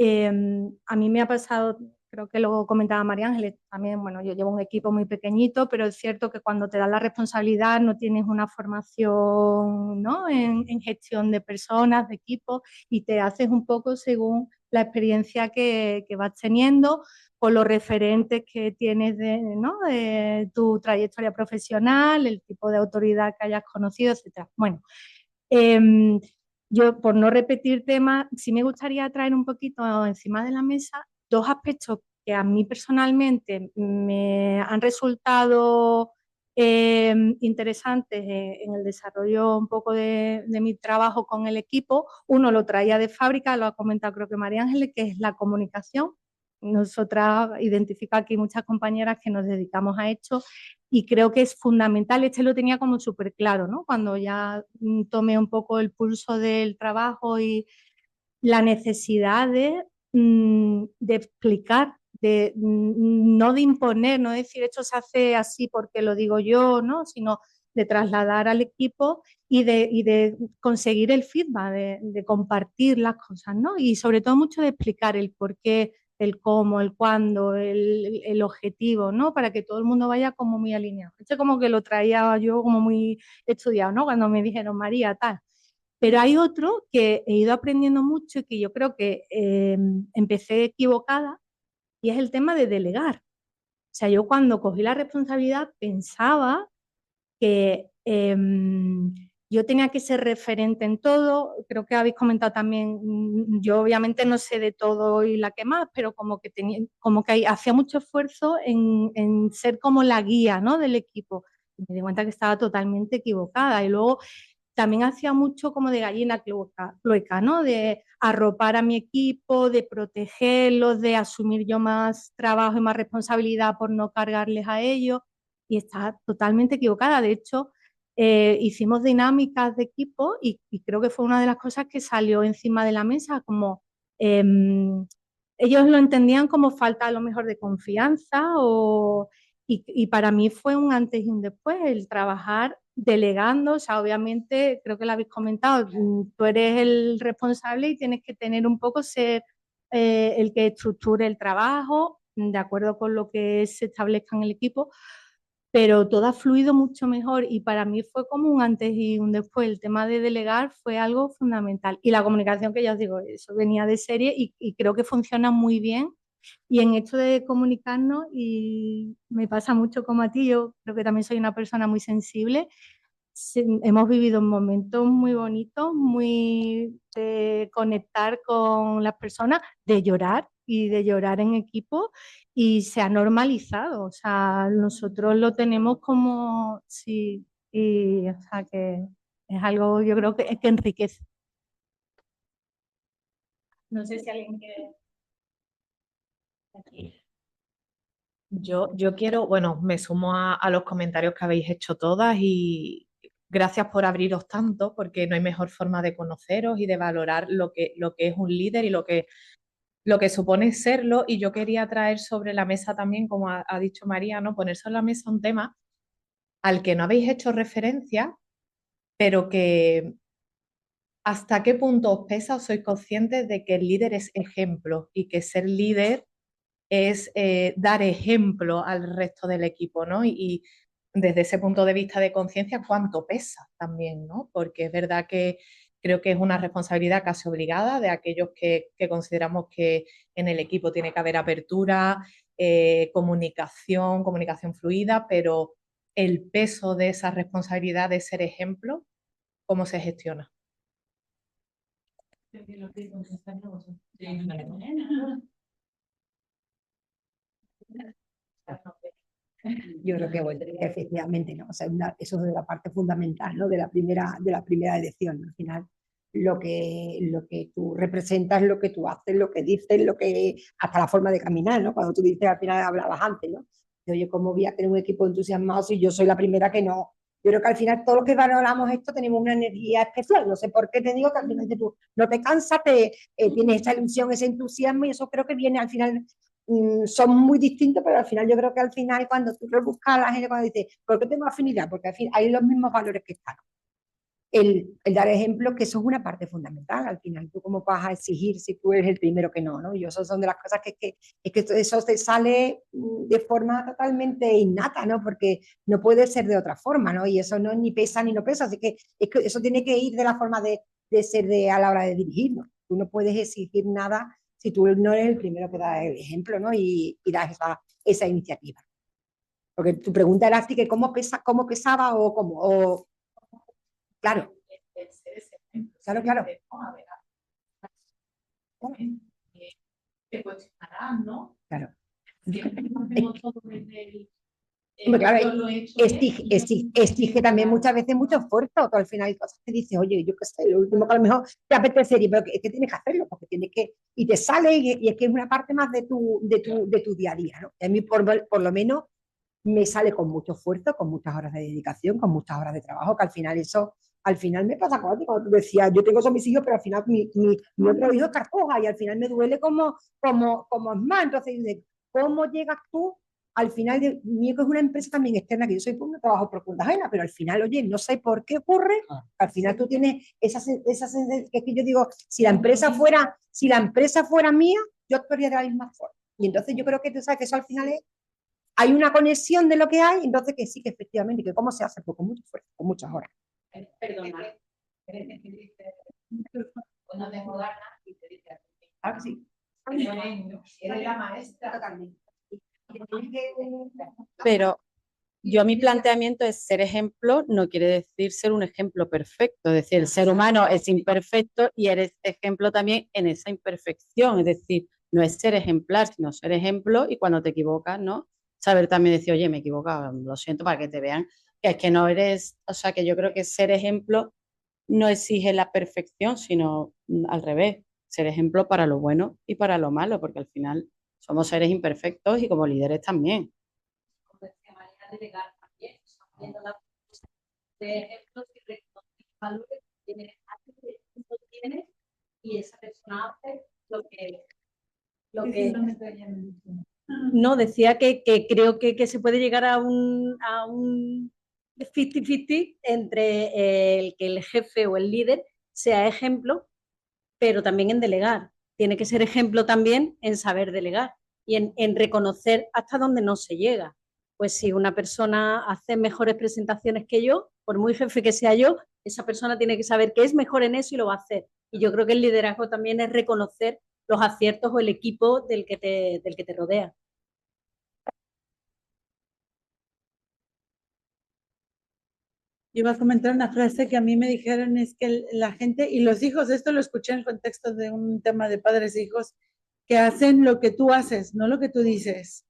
A mí me ha pasado, creo que lo comentaba María Ángeles, también, bueno, yo llevo un equipo muy pequeñito, pero es cierto que cuando te dan la responsabilidad no tienes una formación, ¿no? en gestión de personas, de equipos, y te haces un poco según la experiencia que vas teniendo, con los referentes que tienes ¿no? de tu trayectoria profesional, el tipo de autoridad que hayas conocido, etcétera. Bueno, yo, por no repetir temas, sí me gustaría traer un poquito encima de la mesa dos aspectos que a mí personalmente me han resultado interesantes en el desarrollo un poco de mi trabajo con el equipo. Uno lo traía de fábrica, lo ha comentado creo que María Ángeles, que es la comunicación. Nosotras identifica aquí muchas compañeras que nos dedicamos a esto y creo que es fundamental. Este lo tenía como súper claro, ¿no? Cuando ya tomé un poco el pulso del trabajo y la necesidad de explicar, no de imponer, no decir esto se hace así porque lo digo yo, ¿no? Sino de trasladar al equipo y de conseguir el feedback, de compartir las cosas, ¿no? Y sobre todo mucho de explicar el por qué, el cómo, el cuándo, el objetivo, ¿no? Para que todo el mundo vaya como muy alineado. Esto como que lo traía yo como muy estudiado, ¿no? Cuando me dijeron, María, tal. Pero hay otro que he ido aprendiendo mucho y que yo creo que empecé equivocada y es el tema de delegar. O sea, yo cuando cogí la responsabilidad pensaba que yo tenía que ser referente en todo. Creo que habéis comentado también, yo obviamente no sé de todo y la que más, pero como que hacía mucho esfuerzo en ser como la guía, ¿no? del equipo. Y me di cuenta que estaba totalmente equivocada. Y luego también hacía mucho como de gallina cloaca, ¿no? De arropar a mi equipo, de protegerlos, de asumir yo más trabajo y más responsabilidad por no cargarles a ellos. Y está totalmente equivocada. De hecho, hicimos dinámicas de equipo y creo que fue una de las cosas que salió encima de la mesa, como ellos lo entendían como falta a lo mejor de confianza y para mí fue un antes y un después el trabajar delegando. O sea, obviamente, creo que lo habéis comentado, tú eres el responsable y tienes que tener un poco ser el que estructure el trabajo de acuerdo con lo que se establezca en el equipo, pero todo ha fluido mucho mejor y para mí fue como un antes y un después. El tema de delegar fue algo fundamental y la comunicación, que ya os digo, eso venía de serie y creo que funciona muy bien. Y en esto de comunicarnos, y me pasa mucho como a ti, yo creo que también soy una persona muy sensible. Hemos vivido momentos muy bonitos, muy de conectar con las personas, de llorar y de llorar en equipo y se ha normalizado. O sea, nosotros lo tenemos como, sí, y o sea que es algo yo creo que enriquece. No sé si alguien quiere...
Yo quiero, bueno, me sumo a los comentarios que habéis hecho todas y gracias por abriros tanto, porque no hay mejor forma de conoceros y de valorar lo que es un líder y lo que supone serlo. Y yo quería traer sobre la mesa también, como ha dicho María, ¿no? Poner sobre la mesa un tema al que no habéis hecho referencia, pero que hasta qué punto os pesa o sois conscientes de que el líder es ejemplo y que ser líder
es dar ejemplo al resto del equipo, ¿no? Y desde ese punto de vista de conciencia, cuánto pesa también, ¿no? Porque es verdad que creo que es una responsabilidad casi obligada de aquellos que consideramos que en el equipo tiene que haber apertura, comunicación fluida, pero el peso de esa responsabilidad de ser ejemplo, ¿cómo se gestiona?
Yo creo que bueno, efectivamente, ¿no? O sea, eso es la parte fundamental, ¿no? De la primera elección, ¿no? Al final, lo que tú representas, lo que tú haces, lo que dices, hasta la forma de caminar, ¿no? Cuando tú dices, al final hablabas antes, ¿no? De, oye, ¿cómo voy a tener un equipo entusiasmado si yo soy la primera que no? Yo creo que al final todos los que valoramos esto tenemos una energía especial. No sé por qué te digo que al final tú no te cansas, tienes esa ilusión, ese entusiasmo, y eso creo que viene al final. Son muy distintos, pero al final yo creo que al final cuando tú rebuscas a la gente, cuando dices, ¿por qué tengo afinidad? Porque al fin hay los mismos valores que están. El dar ejemplo, que eso es una parte fundamental. Al final, tú cómo vas a exigir si tú eres el primero que no, ¿no? Y eso son de las cosas que eso te sale de forma totalmente innata, ¿no? Porque no puede ser de otra forma, ¿no? Y eso no ni pesa ni no pesa. Así que, es que eso tiene que ir de la forma de ser a la hora de dirigir, ¿no? Tú no puedes exigir nada si tú no eres el primero que da el ejemplo, ¿no? Y das esa iniciativa. Porque tu pregunta era así, que cómo pesaba o cómo, claro. Claro.
Te cuestionarás, ¿no?
Claro.
Claro,
exige también muchas veces mucho esfuerzo. Tú al final hay cosas que dices, oye, yo qué sé, lo último que a lo mejor te apetecería, pero es que tienes que hacerlo, porque tienes que, y te sale, y es que es una parte más de tu día a día, ¿no? Y a mí por lo menos me sale con mucho esfuerzo, con muchas horas de dedicación, con muchas horas de trabajo, que al final me pasa cuando tú decías, yo tengo esos mis hijos, pero al final mi otro hijo es Carcoja, y al final me duele como es más. Entonces, ¿cómo llegas tú? Al final, mío que es una empresa también externa, que yo soy por un trabajo por cuenta ajena, pero al final, oye, no sé por qué ocurre, al final tú tienes esa sensación, que es que yo digo, si la empresa fuera mía, yo actuaría de la misma forma. Y entonces yo creo que tú sabes que eso al final hay una conexión de lo que hay, entonces que sí, que efectivamente, que cómo se hace, pues con mucho esfuerzo, con muchas horas.
Perdona. Cuando tengo ganas y te dice,
Claro que sí.
eres la maestra.
Totalmente.
Pero yo mi planteamiento es ser ejemplo, no quiere decir ser un ejemplo perfecto, es decir, el ser humano es imperfecto y eres ejemplo también en esa imperfección, es decir, no es ser ejemplar, sino ser ejemplo, y cuando te equivocas, ¿no? Saber también decir, oye, me he equivocado, lo siento, para que te vean que es que no eres, o sea, que yo creo que ser ejemplo no exige la perfección, sino al revés, ser ejemplo para lo bueno y para lo malo, porque al final somos seres imperfectos y como líderes también.
Delegar también, viendo la de ejemplos y reconocer valores que tienes y esa persona hace lo que
no, decía que creo que se puede llegar a un 50-50 entre el que el jefe o el líder sea ejemplo, pero también en delegar. Tiene que ser ejemplo también en saber delegar y en reconocer hasta dónde no se llega. Pues si una persona hace mejores presentaciones que yo, por muy jefe que sea yo, esa persona tiene que saber que es mejor en eso y lo va a hacer. Y yo creo que el liderazgo también es reconocer los aciertos o el equipo del que te rodea.
Yo iba a comentar una frase que a mí me dijeron, es que la gente y los hijos, esto lo escuché en el contexto de un tema de padres e hijos, que hacen lo que tú haces, no lo que tú dices.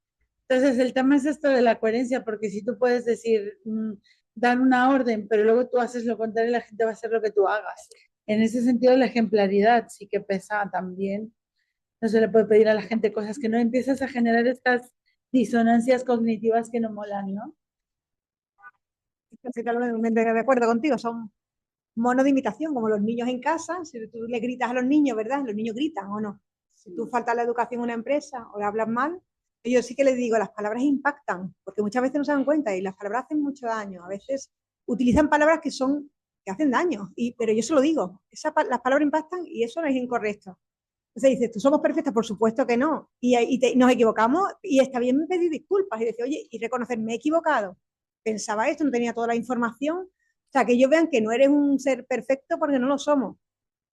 Entonces, el tema es esto de la coherencia, porque si tú puedes decir, dar una orden, pero luego tú haces lo contrario, la gente va a hacer lo que tú hagas. En ese sentido, la ejemplaridad sí que pesa también. No se le puede pedir a la gente cosas que no, empiezas a generar estas disonancias cognitivas que no molan, ¿no?
Estoy totalmente de acuerdo contigo, son monos de imitación, como los niños en casa. Si tú le gritas a los niños, ¿verdad? Los niños gritan o no. Si tú faltas la educación en una empresa o le hablas mal, yo sí que les digo, las palabras impactan, porque muchas veces no se dan cuenta y las palabras hacen mucho daño. A veces utilizan palabras que hacen daño, pero yo se lo digo, las palabras impactan y eso no es incorrecto. Entonces dices, ¿tú somos perfectas? Por supuesto que no. Y nos equivocamos y está bien pedir disculpas y decir, oye, y reconocer, me he equivocado. Pensaba esto, no tenía toda la información. O sea, que ellos vean que no eres un ser perfecto porque no lo somos.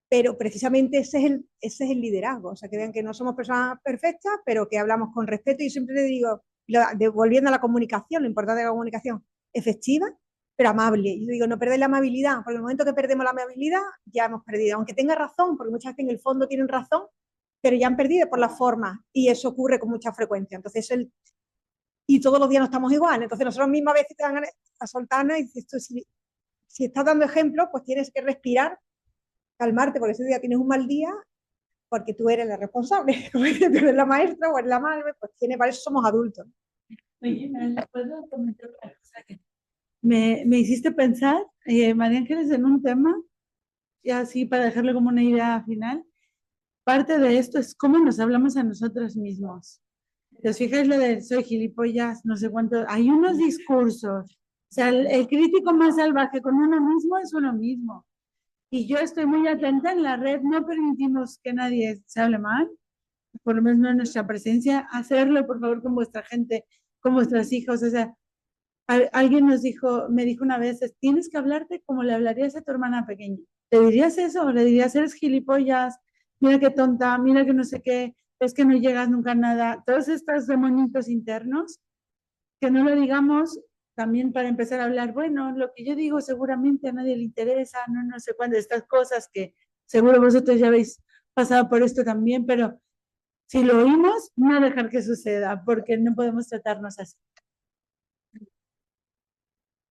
Pero precisamente ese es el liderazgo. O sea, que vean que no somos personas perfectas, pero que hablamos con respeto. Y yo siempre le digo, volviendo a la comunicación, lo importante de la comunicación, efectiva, pero amable. Yo digo, no perder la amabilidad, porque en el momento que perdemos la amabilidad, ya hemos perdido. Aunque tenga razón, porque muchas veces en el fondo tienen razón, pero ya han perdido por la forma. Y eso ocurre con mucha frecuencia. Entonces, y todos los días no estamos igual. Entonces, nosotros mismas a veces te dan a soltarnos y dices, si estás dando ejemplo, pues tienes que respirar, calmarte, porque ese día tienes un mal día, porque tú eres la responsable, tú eres la maestra o eres la madre, pues para eso somos adultos.
Oye, ¿puedo comentar una cosa que me hiciste pensar, María Ángeles, en un tema, y así para dejarlo como una idea final? Parte de esto es cómo nos hablamos a nosotros mismos. ¿Te fijas lo de soy gilipollas, no sé cuánto? Hay unos discursos. O sea, el crítico más salvaje con uno mismo es uno mismo. Y yo estoy muy atenta en la red, no permitimos que nadie se hable mal, por lo menos no en nuestra presencia. Hacerlo, por favor, con vuestra gente, con vuestros hijos. O sea, alguien me dijo una vez, tienes que hablarte como le hablarías a tu hermana pequeña. ¿Le dirías eso? ¿O le dirías, eres gilipollas? Mira qué tonta, mira que no sé qué, es que no llegas nunca a nada. Todos estos demonios internos, que no lo digamos también para empezar a hablar, bueno, lo que yo digo seguramente a nadie le interesa, no sé cuántas de estas cosas que seguro vosotros ya habéis pasado por esto también, pero si lo oímos, no dejar que suceda, porque no podemos tratarnos así.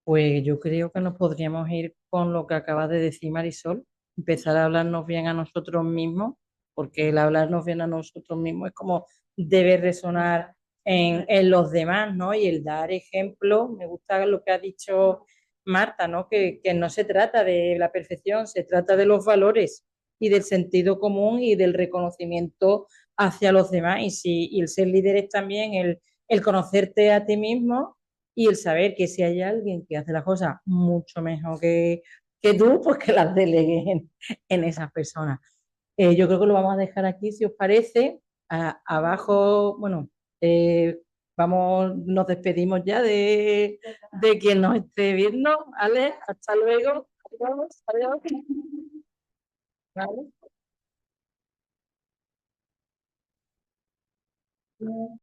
Pues yo creo que nos podríamos ir con lo que acabas de decir, Marisol, empezar a hablarnos bien a nosotros mismos, porque el hablarnos bien a nosotros mismos es como debe resonar en los demás, ¿no? Y el dar ejemplo, me gusta lo que ha dicho Marta, ¿no? Que no se trata de la perfección, se trata de los valores y del sentido común y del reconocimiento hacia los demás. Y el ser líder es también el conocerte a ti mismo y el saber que si hay alguien que hace las cosas mucho mejor que tú, pues que las delegues en esas personas. Yo creo que lo vamos a dejar aquí, si os parece. Abajo, bueno, nos despedimos ya de quien nos esté viendo, ¿vale? Hasta luego. Adiós, adiós. ¿Vale?